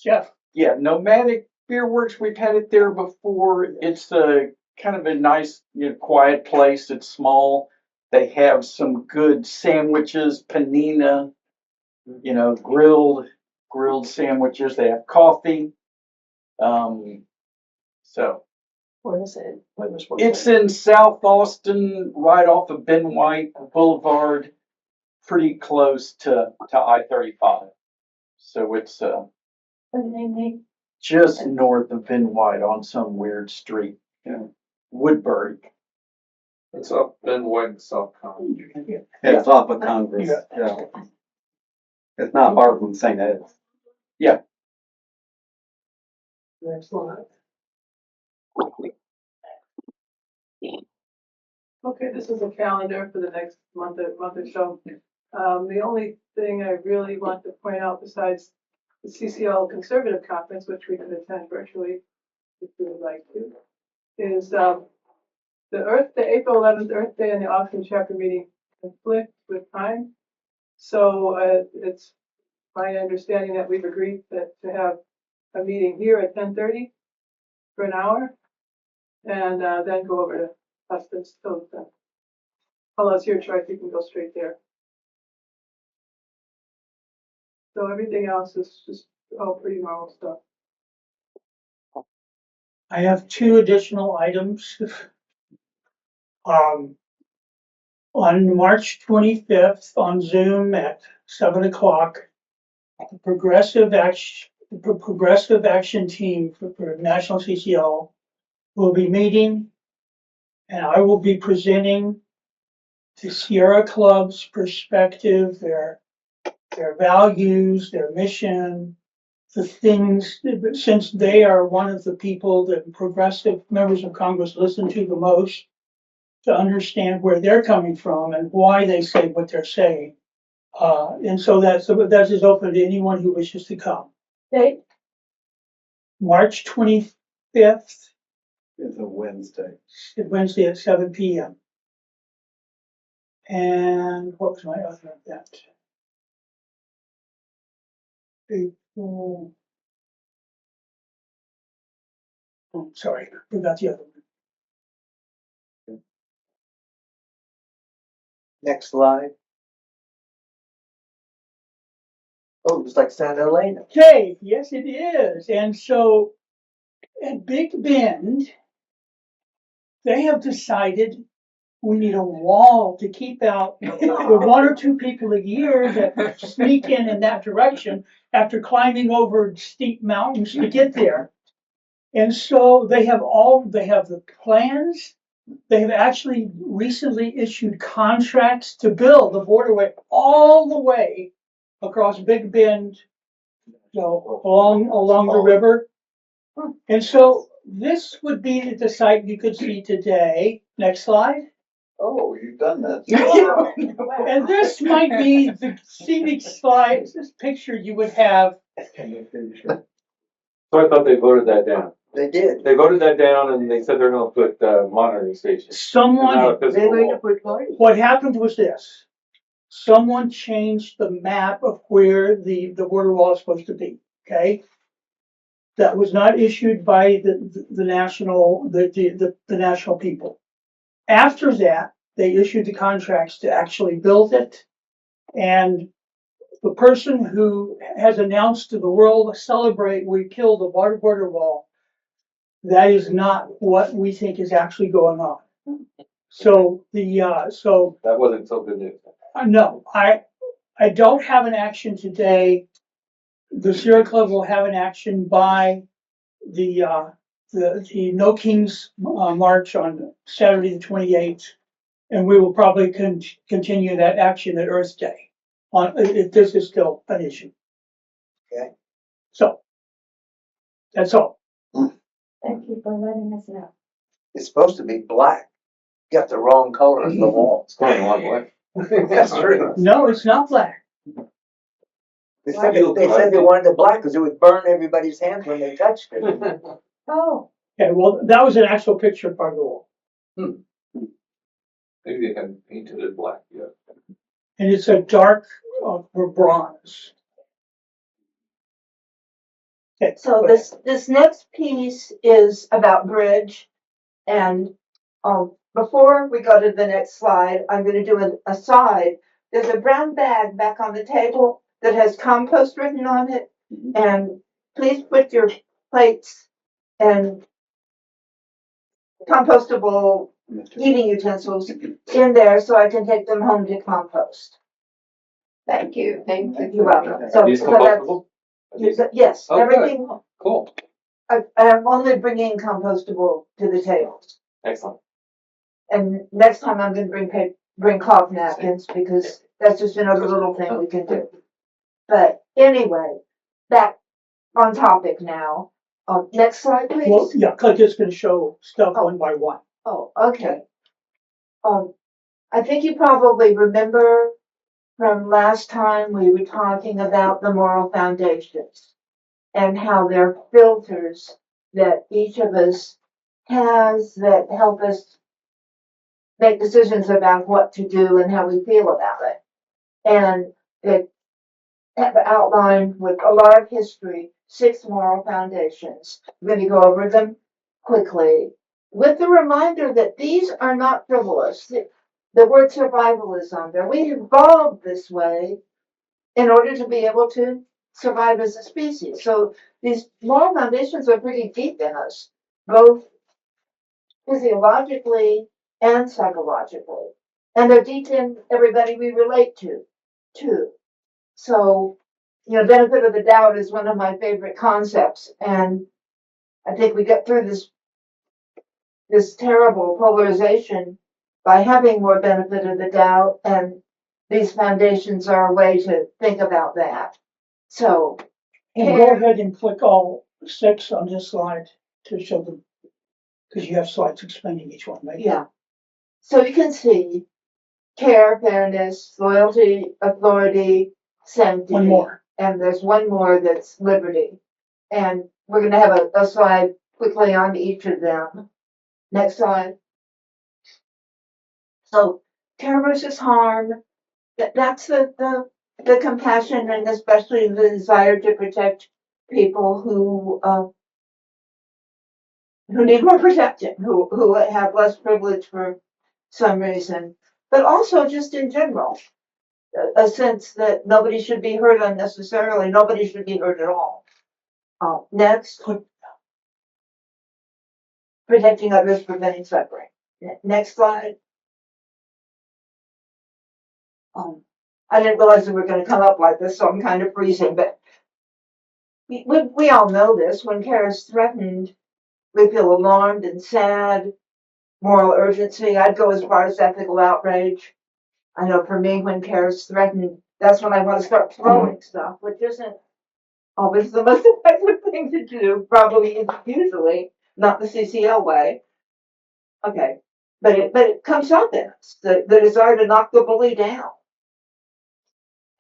Jeff? Yeah, Nomadic Beer Works, we've had it there before. It's a kind of a nice, quiet place. It's small. They have some good sandwiches, panina, grilled sandwiches. They have coffee. So Where is it? it's in South Austin, right off of Ben White Boulevard, pretty close to I-35. So it's just north of Ben White on some weird street, Woodbury. It's up Ben White and South County. It's off of Congress. Yeah. It's not far from St. Ed's. Yeah. Next slide. Okay, this is a calendar for the next month or so. The only thing I really want to point out besides the CCL Conservative Conference, which we can attend virtually if you would like to, is the April 11th Earth Day and the Austin chapter meeting conflict with time. So it's my understanding that we've agreed that to have a meeting here at 10:30 for an hour, and then go over to Austin's till then. Unless your choice, you can go straight there. So everything else is just all pretty normal stuff. I have two additional items. On March 25th on Zoom at 7 o'clock, the Progressive Action Team for National CCL will be meeting, and I will be presenting the Sierra Club's perspective, their values, their mission, the things, since they are one of the people that progressive members of Congress listen to the most, to understand where they're coming from and why they say what they're saying. And so that is open to anyone who wishes to come. Date? March 25th. It's a Wednesday. Wednesday at 7 p.m. And what was my other event? April. Oh, sorry, forgot the other one. Next slide. Oh, it's like Santa Elena. Okay, yes, it is. And so at Big Bend, they have decided we need a wall to keep out the one or two people a year that sneak in that direction after climbing over steep mountains to get there. And so they have the plans. They have actually recently issued contracts to build the borderway all the way across Big Bend, along the river. And so this would be the site you could see today. Next slide. Oh, you've done that. And this might be the scenic slide, this picture you would have. So I thought they voted that down. They did. They voted that down and they said they're gonna put monitoring stations. Not a physical wall. What happened was this. Someone changed the map of where the border wall is supposed to be, okay? That was not issued by the national people. After that, they issued the contracts to actually build it. And the person who has announced to the world, celebrate, we killed the border wall, that is not what we think is actually going on. So That wasn't so good news. No, I don't have an action today. The Sierra Club will have an action by the No Kings March on Saturday the 28th, and we will probably continue that action at Earth Day if this is still an issue. Okay. So that's all. Thank you for letting us know. It's supposed to be black. You got the wrong color as the wall. It's going the wrong way. That's true. No, it's not black. They said they wanted it black because it would burn everybody's hands when they touched it. Oh, Okay, well, that was an actual picture of part of the wall. Maybe they haven't painted it black yet. And it's a dark bronze. Okay, so this next piece is about bridge. And before we go to the next slide, I'm going to do an aside. There's a brown bag back on the table that has compost written on it. And please put your plates and compostable heating utensils in there so I can take them home to compost. Thank you. Thank you. You're welcome. So, These so that's, compostable? yes, Oh, good. everything. Cool. I'm only bringing compostable to the table. Excellent. And next time I'm going to bring cloth napkins because that's just another little thing we can do. But anyway, back on topic now. Next slide, please. well, yeah, Click is going to show stuff one by one. Oh, okay. I think you probably remember from last time we were talking about the moral foundations and how they're filters that each of us has that help us make decisions about what to do and how we feel about it. And it have outlined with a lot of history 6 moral foundations. I'm going to go over them quickly with the reminder that these are not frivolous. The word survival is on there. We evolved this way in order to be able to survive as a species. So these moral foundations are pretty deep in us, both physiologically and psychologically. And they're deep in everybody we relate to, too. So, benefit of the doubt is one of my favorite concepts. And I think we get through this terrible polarization by having more benefit of the doubt. And these foundations are a way to think about that. So, And go ahead and click all 6 on this slide to show them, because you have slides explaining each one, right? yeah. So you can see care, fairness, loyalty, authority, sanctity. One more. And there's one more that's liberty. And we're going to have a slide quickly on each of them. Next slide. So care versus harm, that's the compassion and especially the desire to protect people who need more protection, who have less privilege for some reason, but also just in general, a sense that nobody should be hurt unnecessarily, nobody should be hurt at all. Next, protecting others, preventing suffering. Next slide. I didn't realize we were going to come up like this, so I'm kind of freezing, but we all know this. When care is threatened, we feel alarmed and sad, moral urgency. I'd go as far as ethical outrage. I know for me, when care is threatened, that's when I want to start throwing stuff, which isn't always the most effective thing to do, probably usually not the CCL way. Okay, but it comes up in us, the desire to knock the bully down.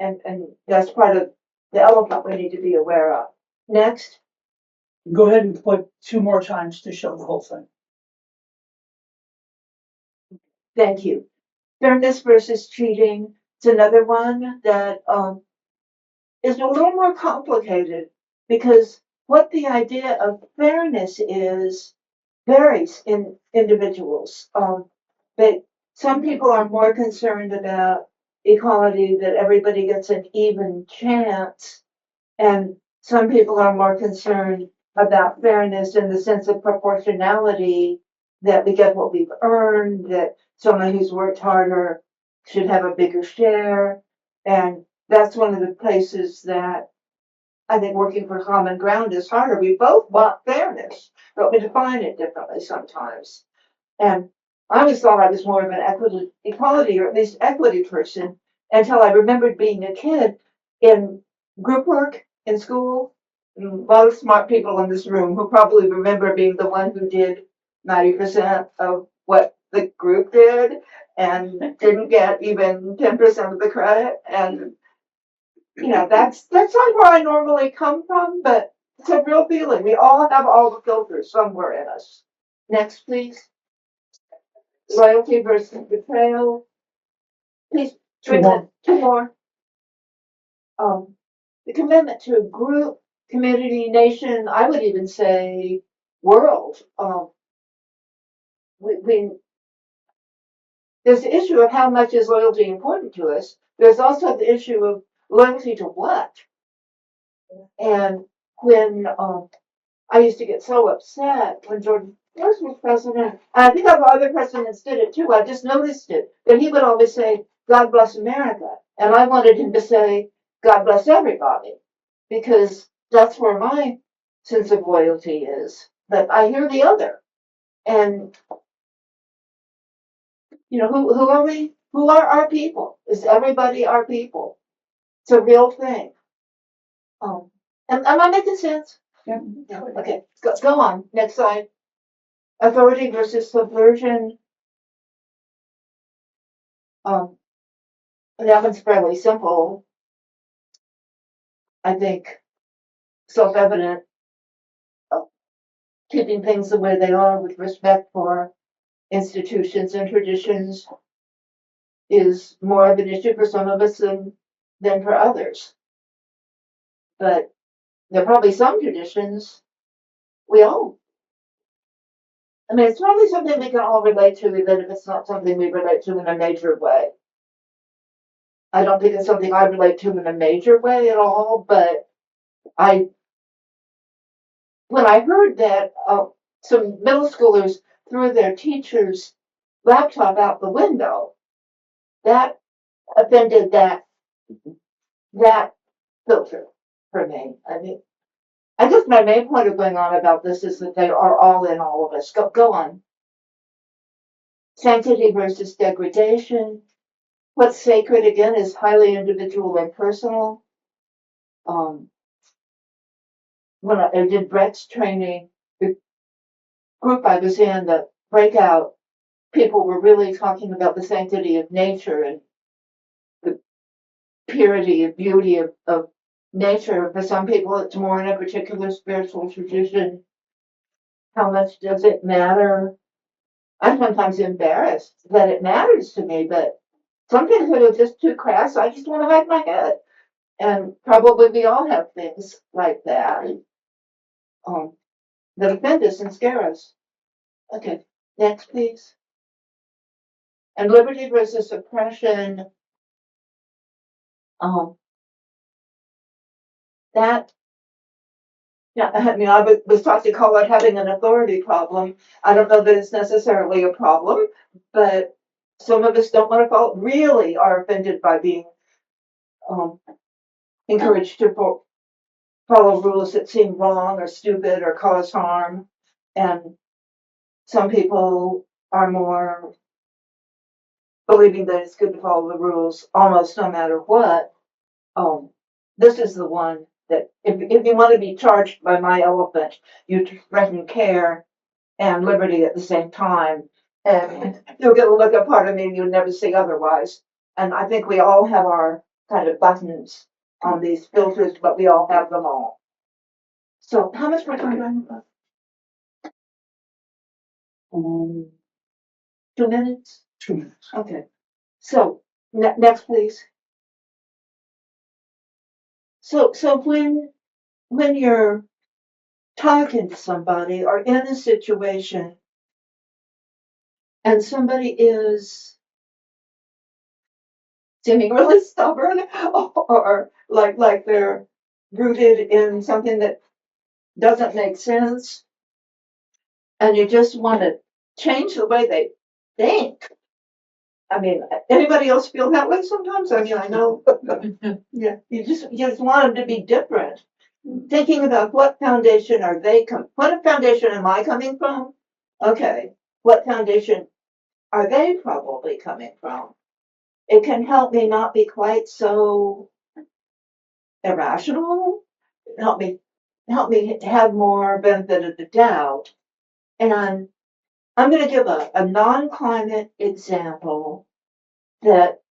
And that's part of the elephant we need to be aware of. Next. Go ahead and click 2 more times to show the whole thing. Thank you. Fairness versus cheating. It's another one that is a little more complicated because what the idea of fairness is varies in individuals. But some people are more concerned about equality, that everybody gets an even chance, and some people are more concerned about fairness in the sense of proportionality, that we get what we've earned, that someone who's worked harder should have a bigger share. And that's one of the places that I think working for common ground is harder. We both want fairness, but we define it differently sometimes. And I always thought I was more of an equality, or at least equity person, until I remembered being a kid in group work in school. A lot of smart people in this room who probably remember being the one who did 90% of what the group did and didn't get even 10% of the credit. And that's not where I normally come from, but it's a real feeling. We all have all the filters somewhere in us. Next, please. Loyalty versus betrayal. Please, two more. The commitment to a group, community, nation, I would even say world. There's the issue of how much is loyalty important to us. There's also the issue of loyalty to what. And when I used to get so upset when George Bush was president, and I think other presidents did it too. I just noticed it. That he would always say, "God bless America," and I wanted him to say, "God bless everybody," because that's where my sense of loyalty is. But I hear the other, and who are we? Who are our people? Is everybody our people? It's a real thing. Am I making sense? Yeah. Okay. Go on. Next slide. Authority versus subversion. That one's fairly simple. I think self-evident. Keeping things the way they are with respect for institutions and traditions is more of an issue for some of us than for others. But there are probably some traditions we all. I mean, it's probably something we can all relate to, even if it's not something we relate to in a major way. I don't think it's something I relate to in a major way at all, but when I heard that some middle schoolers threw their teacher's laptop out the window, that offended that filter for me. I mean, I guess my main point of going on about this is that they are all in all of us. Go on. Sanctity versus degradation. What's sacred, again, is highly individual and personal. When I did Brett's training, the group I was in, the breakout, people were really talking about the sanctity of nature and the purity and beauty of nature. For some people, it's more in a particular spiritual tradition. How much does it matter? I'm sometimes embarrassed that it matters to me, but some things that are just too crass, I just want to hide my head. And probably we all have things like that that offend us and scare us. Okay, next, please. And liberty versus oppression. That, yeah, I mean, I was taught to call it having an authority problem. I don't know that it's necessarily a problem, but some of us don't want to follow, really are offended by being encouraged to follow rules that seem wrong or stupid or cause harm. And some people are more believing that it's good to follow the rules almost no matter what. This is the one that if you want to be charged by my elephant, you threaten care and liberty at the same time. And you'll get a look at part of me you'll never see otherwise. And I think we all have our kind of buttons on these filters, but we all have them all. So how much more time do I have left? 2 minutes? 2 minutes. Okay. So next, please. So when you're talking to somebody or in a situation and somebody is seeming really stubborn or like they're rooted in something that doesn't make sense and you just want to change the way they think. I mean, anybody else feel that way sometimes? I mean, I know. Yeah, you just want them to be different. Thinking about what foundation are they what foundation am I coming from? Okay, what foundation are they probably coming from? It can help me not be quite so irrational. Help me have more benefit of the doubt. And I'm going to give a non-climate example that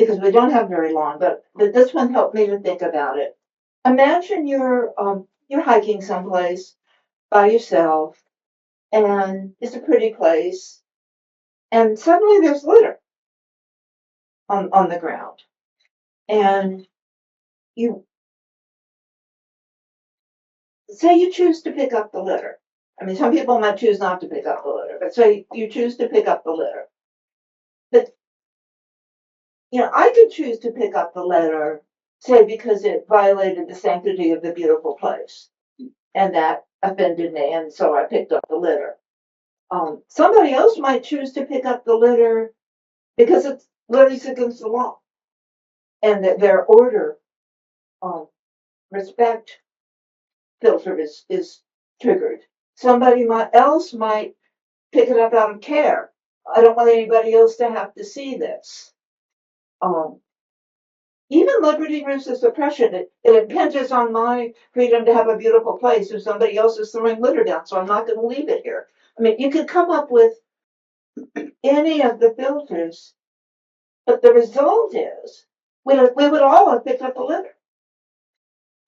because we don't have very long, but this one helped me to think about it. Imagine you're hiking someplace by yourself, and it's a pretty place, and suddenly there's litter on the ground, and you say you choose to pick up the litter. I mean, some people might choose not to pick up the litter, but say you choose to pick up the litter. But, I could choose to pick up the litter, say, because it violated the sanctity of the beautiful place, and that offended me, and so I picked up the litter. Somebody else might choose to pick up the litter because it's litters against the law, and that their order, respect filter is triggered. Somebody else might pick it up out of care. I don't want anybody else to have to see this. Even liberty versus oppression, it impinges on my freedom to have a beautiful place if somebody else is throwing litter down, so I'm not going to leave it here. I mean, you could come up with any of the filters, but the result is we would all have picked up the litter.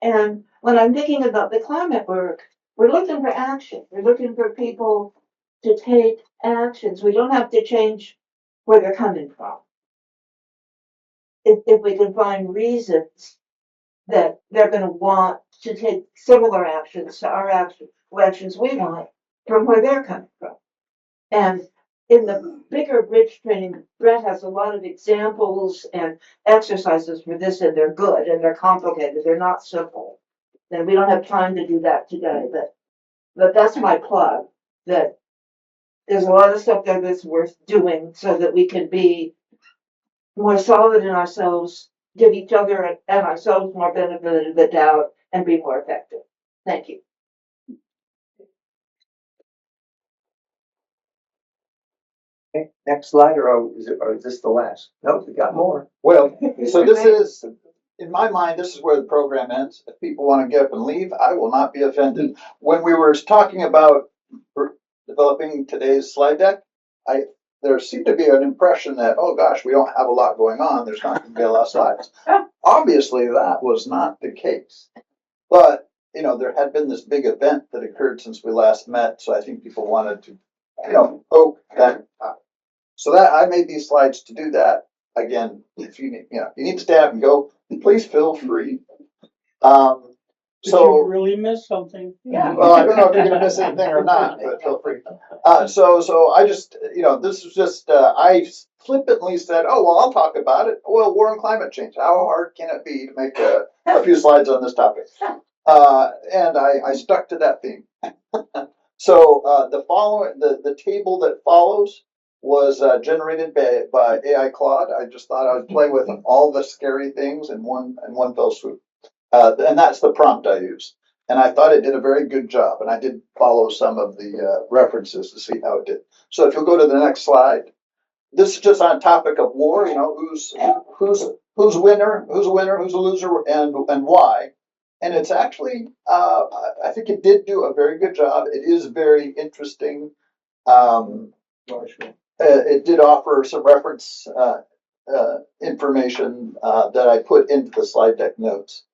And when I'm thinking about the climate work, we're looking for action. We're looking for people to take actions. We don't have to change where they're coming from. If we can find reasons that they're going to want to take similar actions to our actions we want from where they're coming from. And in the bigger bridge training, Brett has a lot of examples and exercises for this, and they're good and they're complicated. They're not simple. And we don't have time to do that today, but that's my plug, that there's a lot of stuff there that's worth doing so that we can be more solid in ourselves, give each other and ourselves more benefit of the doubt, and be more effective. Thank you. Okay, next slide, or is this the last? No, we got more. Well, so this is, in my mind, this is where the program ends. If people want to get up and leave, I will not be offended. When we were talking about developing today's slide deck, there seemed to be an impression that, oh gosh, we don't have a lot going on. There's not going to be a lot of slides. Obviously, that was not the case. But, there had been this big event that occurred since we last met. So I think people wanted to, poke that up. So that I made these slides to do that. Again, if you need to stand up and go, please feel free. Did you really miss something? Yeah. Well, I don't know if you're going to miss anything or not, but feel free. So I just, this is just, I flippantly said, oh, well, I'll talk about it. Well, war and climate change. How hard can it be to make a few slides on this topic? And I stuck to that theme. So the table that follows was generated by AI Claude. I just thought I would play with all the scary things in one fell swoop. And that's the prompt I used. And I thought it did a very good job. And I did follow some of the references to see how it did. So if you'll go to the next slide, this is just on topic of war. Who's a winner, who's a loser, and why. And it's actually, I think it did do a very good job. It is very interesting. It did offer some reference information that I put into the slide deck notes.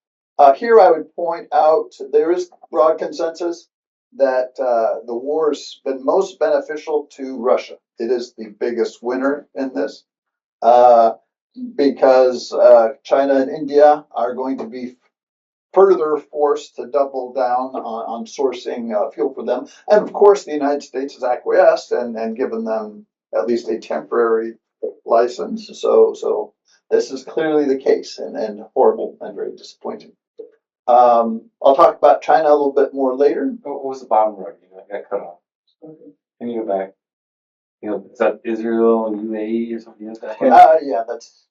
Here I would point out there is broad consensus that the war has been most beneficial to Russia. It is the biggest winner in this because China and India are going to be further forced to double down on sourcing fuel for them. And of course, the United States has acquiesced and given them at least a temporary license. So this is clearly the case and horrible and very disappointing. I'll talk about China a little bit more later. What was the bottom right? I got cut off. Can you go back? Is that Israel and UAE or something like that? Yeah, that's.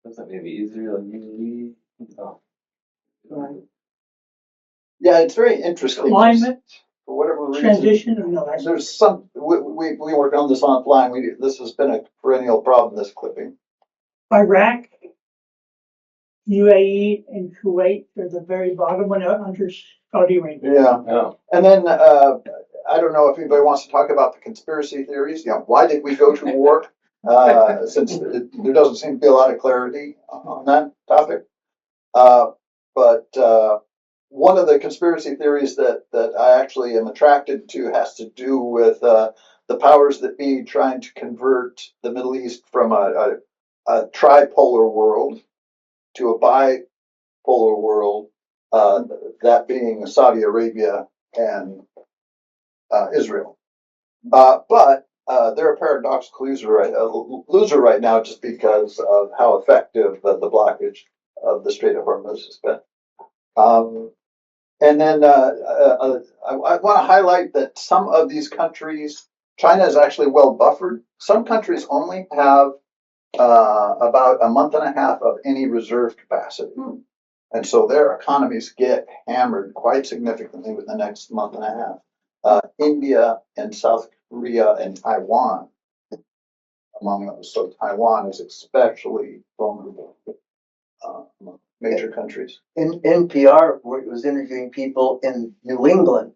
What's that maybe Israel and UAE? Oh. Right. Yeah, it's very interesting. Climate for whatever reason. transition, or no? There's some. We work on this offline. This has been a perennial problem. This clipping. Iraq, UAE, and Kuwait are the very bottom one under Saudi Arabia. Yeah. And then I don't know if anybody wants to talk about the conspiracy theories. Why did we go to war? since there doesn't seem to be a lot of clarity on that topic. But one of the conspiracy theories that I actually am attracted to has to do with the powers that be trying to convert the Middle East from a tripolar world to a bipolar world, that being Saudi Arabia and Israel. But they're a paradoxical loser right now just because of how effective the blockage of the Strait of Hormuz has been. And then I want to highlight that some of these countries, China is actually well buffered. Some countries only have about a month and a half of any reserve capacity. And so their economies get hammered quite significantly within the next month and a half. India and South Korea and Taiwan, among those. So Taiwan is especially vulnerable among major countries. In NPR was interviewing people in New England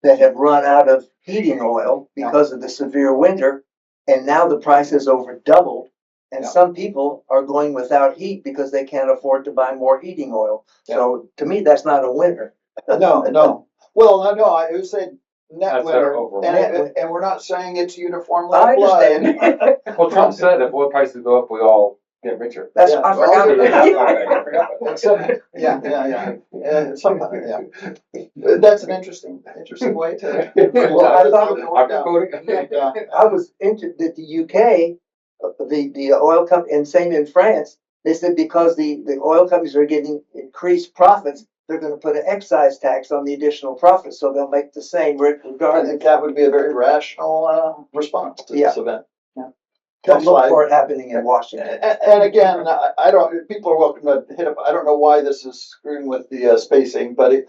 that have run out of heating oil because of the severe winter, and now the price has over doubled. And some people are going without heat because they can't afford to buy more heating oil. So to me, that's not a winter. No. Well, no, I would say net That's winter, their overall. and we're not saying it's uniformly I applied. understand. Well, Trump said if oil prices go up, we all get richer. That's I forgot I forgot. Except, yeah. That's an interesting way to. Well, I thought I'm quoting. I was into the UK, the oil company, and same in France. They said because the oil companies are getting increased profits, they're going to put an excise tax on the additional profits, so they'll make the same I regardless. think that would be a very rational response to this event. Don't look for it happening in Washington. And again, I don't. People are welcome to hit up. I don't know why this is screwing with the spacing, but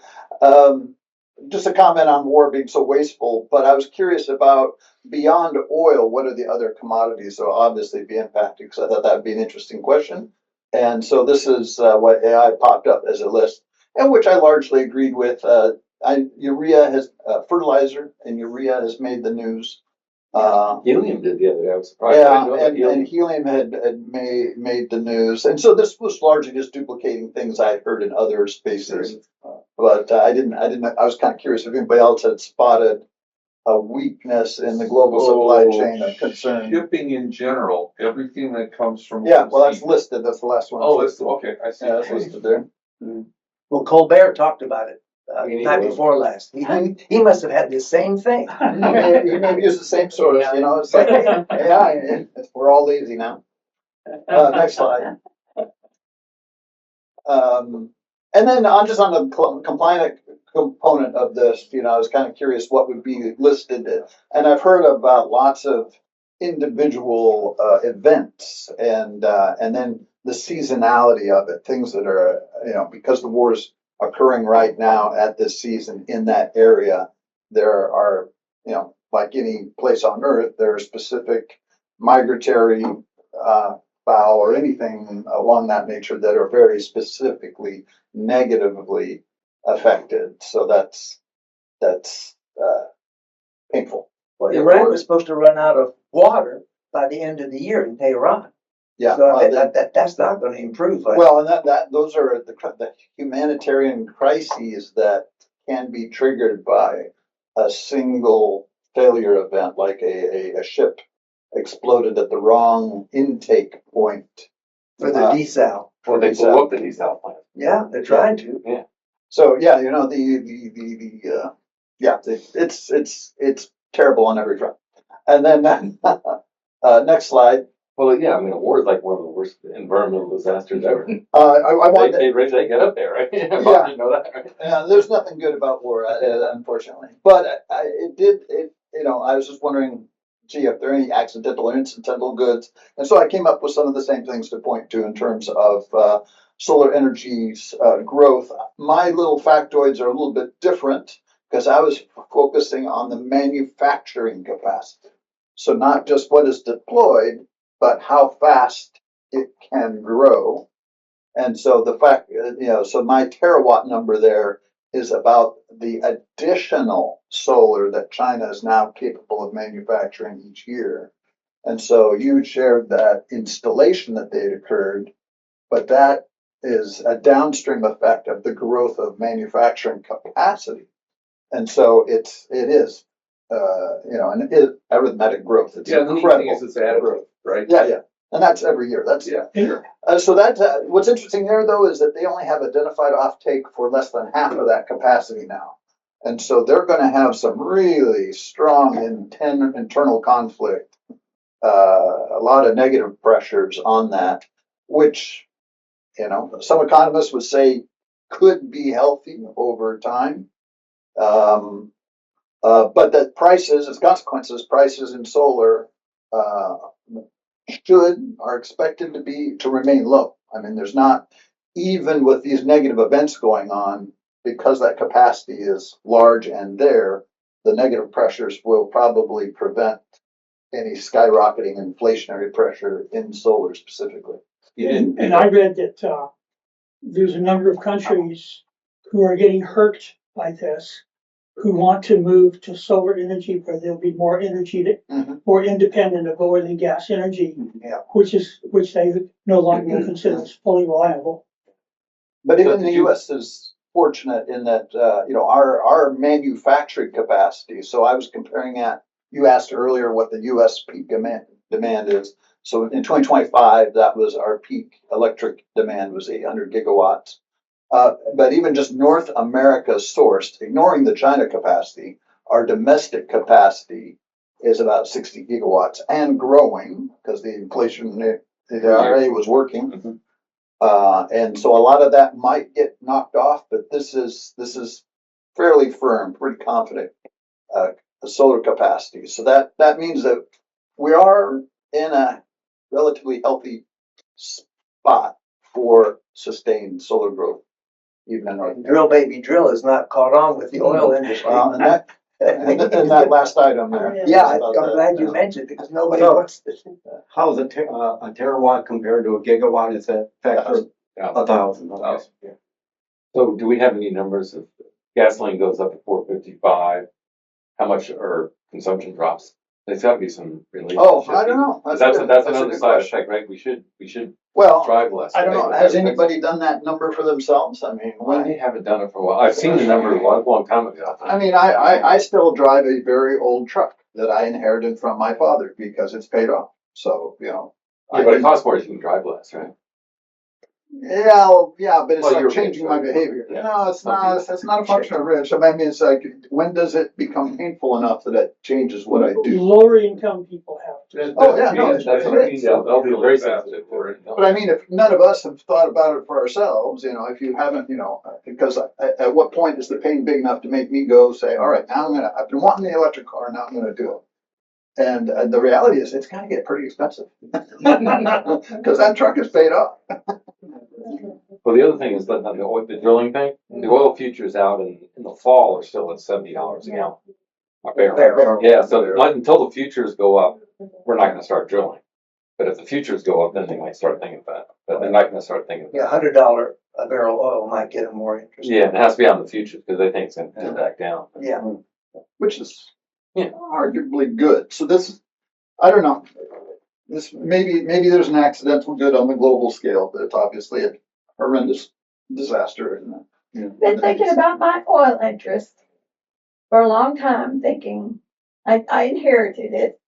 just a comment on war being so wasteful. But I was curious about beyond oil, what are the other commodities that will obviously be impacted? Because I thought that would be an interesting question. And so this is what AI popped up as a list, and which I largely agreed with. Urea has fertilizer, and urea has made the news. Helium did the other day. I was surprised. Yeah, and helium had made the news, and so this was largely just duplicating things I had heard in other spaces. But I didn't. I was kind of curious if anybody else had spotted a weakness in the global supply chain of concern. Shipping in general, everything that comes from. Yeah, well, that's listed. That's the last one. Oh, it's okay. I see. Yeah, that's listed there. Well, Colbert talked about it night before last. He must have had the same thing. He may use the same source. You know, it's like, yeah, we're all lazy now. Next slide. And then on the compliant component of this, I was kind of curious what would be listed. And I've heard about lots of individual events and then the seasonality of it, things that are, because the war is occurring right now at this season in that area, there are, like any place on earth, there are specific migratory fowl or anything along that nature that are very specifically negatively affected. So that's painful. Well, Iran was supposed to run out of water by the end of the year in Tehran. Yeah, so that's not going to improve. Well, and those are the humanitarian crises that can be triggered by a single failure event, like a ship exploded at the wrong intake point for the desal. Or they blew up the desal plant. Yeah, they're trying to. Yeah. So yeah, it's terrible on every front. And then next slide. Well, yeah, I mean, a war is like one of the worst environmental disasters ever. They get up there, right? Yeah, you know that. Right? There's nothing good about war, unfortunately. But I was just wondering, gee, if there are any accidental or incidental goods. And so I came up with some of the same things to point to in terms of solar energy's growth. My little factoids are a little bit different because I was focusing on the manufacturing capacity. So not just what is deployed, but how fast it can grow. And so the fact, so my terawatt number there is about the additional solar that China is now capable of manufacturing each year. And so you shared that installation that they'd occurred, but that is a downstream effect of the growth of manufacturing capacity. And so it is, and it is arithmetic growth. It's Yeah, the neat incredible thing is it's additive, right? Yeah. And that's every year. That's Sure. so that what's interesting there though is that they only have identified offtake for less than half of that capacity now, and so they're going to have some really strong internal conflict, a lot of negative pressures on that, which some economists would say could be healthy over time. But the prices, as consequences, prices in solar uh, are expected to remain low. I mean, there's not, even with these negative events going on, because that capacity is large and there, the negative pressures will probably prevent any skyrocketing inflationary pressure in solar specifically. And I read that there's a number of countries who are getting hurt by this, who want to move to solar energy where there'll be more energy, more independent of oil and gas energy, which they no longer will consider as fully reliable. But even the U.S. is fortunate in that our manufacturing capacity. So I was comparing that. You asked earlier what the U.S. peak demand is. So in 2025, that was our peak electric demand was 800 gigawatts. But even just North America sourced, ignoring the China capacity, our domestic capacity is about 60 gigawatts and growing because the inflation, the IRA was working. And so a lot of that might get knocked off, but this is fairly firm, pretty confident, the solar capacity. So that means that we are in a relatively healthy spot for sustained solar growth. Even Drill baby drill is not caught on with the oil industry. and that last item there. Yeah, I'm glad you mentioned it because nobody wants this. How's a terawatt compared to a gigawatt? Is that factor 1,000? Okay. So do we have any numbers if gasoline goes up to 455, how much our consumption drops? There's got to be some relationship. Oh, I don't know. That's another side effect, right? We should drive less. I don't know. Has anybody done that number for themselves? I mean, I haven't done it for a while. I've seen the number a long time ago. I mean, I still drive a very old truck that I inherited from my father because it's paid off. So, Yeah, but it costs more if you can drive less, right? Yeah, but it's Well, like you're changing rich, my right? behavior. Yeah. No, it's not. It's not a function of rich. I mean, it's like, when does it become painful enough that it changes what I do? Lower income people have to. Oh, yeah, no, That's what I mean. They'll be very sensitive for it. But I mean, if none of us have thought about it for ourselves, if you haven't, because at what point is the pain big enough to make me go say, all right, now I've been wanting the electric car, now I'm going to do it. And the reality is it's going to get pretty expensive because that truck is paid off. Well, the other thing is that the drilling thing, the oil futures out in the fall are still at $70 a gallon. A barrel. Yeah, so until the futures go up, we're not going to start drilling. But if the futures go up, then they might start thinking about it. But they're not going to start thinking about it. $100 a barrel oil might get them more interested. Yeah, it has to be on the futures because they think it's going to go back down. Yeah. Which is arguably good. So I don't know. This maybe there's an accidental good on the global scale, but it's obviously a horrendous disaster. Been thinking about my oil interest for a long time, thinking I inherited it.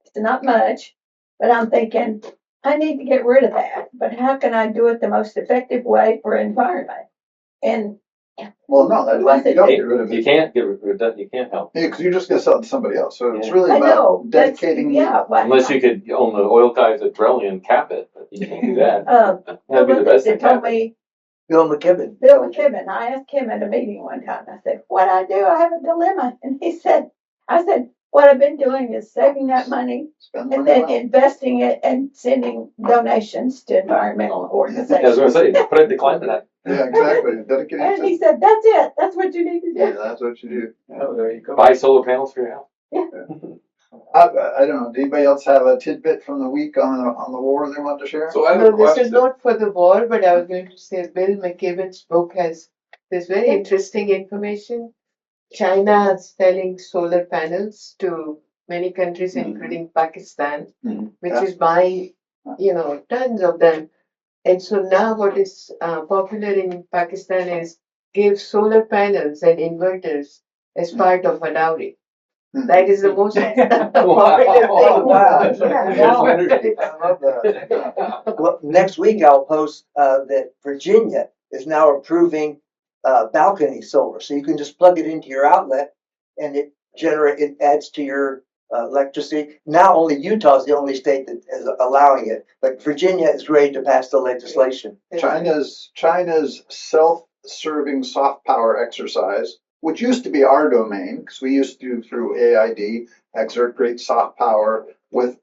It's not much, but I'm thinking I need to get rid of that. But how can I do it the most effective way for environment? And well, no, you don't get rid of it. You can't get rid of that. You can't help. Yeah, because you're just going to sell it to somebody else. So it's really I about know, dedicating. Unless you could own the oil guys at Drelly and cap it, but you can't do that. That'd be the best they thing. told me. Bill McKibben. I asked him at a meeting one time. I said, "What I do? I have a dilemma." And I said, "What I've been doing is saving that money and then investing it and sending donations to environmental organizations." I was going to say, put a decline to that. Yeah, exactly. Dedicated. And he said, "That's it. That's what you need to do." Yeah, that's what you do. Oh, there you go. Buy solar panels for your house. Yeah. I don't know. Did anybody else have a tidbit from the week on the war they want to share? So I have a No, this question. is not for the war, but I was going to say Bill McKibben's book has this very interesting information. China is selling solar panels to many countries, including Pakistan, which Yeah. is buying, tons of them. And so now what is popular in Pakistan is give solar panels and inverters as part of a dowry. That is the most popular thing. Wow. Yeah. I love that. Well, next week I'll post that Virginia is now approving balcony solar. So you can just plug it into your outlet and it adds to your electricity. Now only Utah is the only state that is allowing it, but Virginia is ready to pass the legislation. China's self-serving soft power exercise, which used to be our domain, because we used to, through AID, exert great soft power with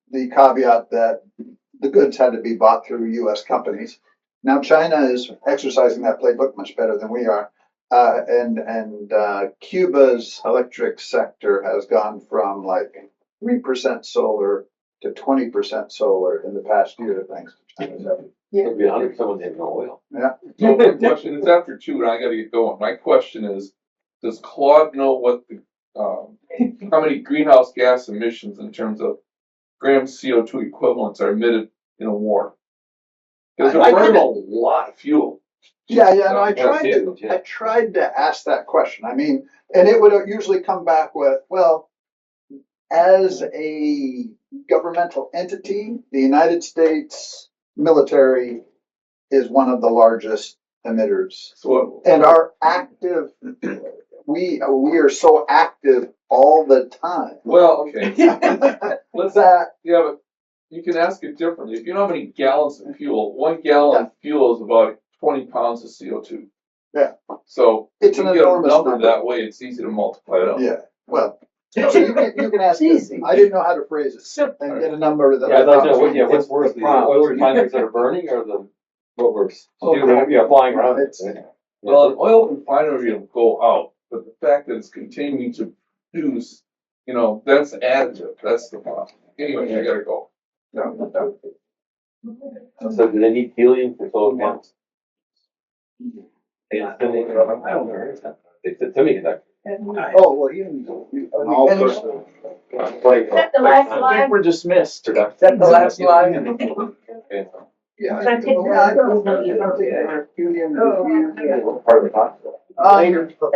the caveat that the goods had to be bought through U.S. companies. Now China is exercising that playbook much better than we are. And Cuba's electric sector has gone from like 3% solar to 20% solar in the past year, thanks to China's effort. It'd be 100% when they have no oil. Yeah. So my question, it's after 2 and I gotta get going. My question is, does Claude know what the, how many greenhouse gas emissions in terms of grams CO2 equivalents are emitted in a war? Because they're burning a lot of fuel. Yeah, no, I tried to ask that question. I mean, and it would usually come back with, well, as a governmental entity, the United States military is one of the largest emitters. And our active, we are so active all the time. Well, okay. Let's but you can ask it differently. If you know how many gallons of fuel, 1 gallon of fuel is about 20 pounds of CO2. Yeah. So it's you an get a enormous number number that way, it's easy to multiply it up. Yeah. Well, so you can ask this. I didn't know how to phrase it and get a number that I'd like to know what's worse, the oil refineries that are burning or the rovers? Flying around. Well, an oil refinery will go out, but the fact that it's continuing to produce, that's additive. That's the problem. Anyway, I gotta go. So do they need helium for solar panels? Yeah, I don't know. It's a semiconductor. Oh, well, even all person. Is that the last slide? We're dismissed. Is that the last slide? Yeah. I think I don't know. Oh. Part of the There you go.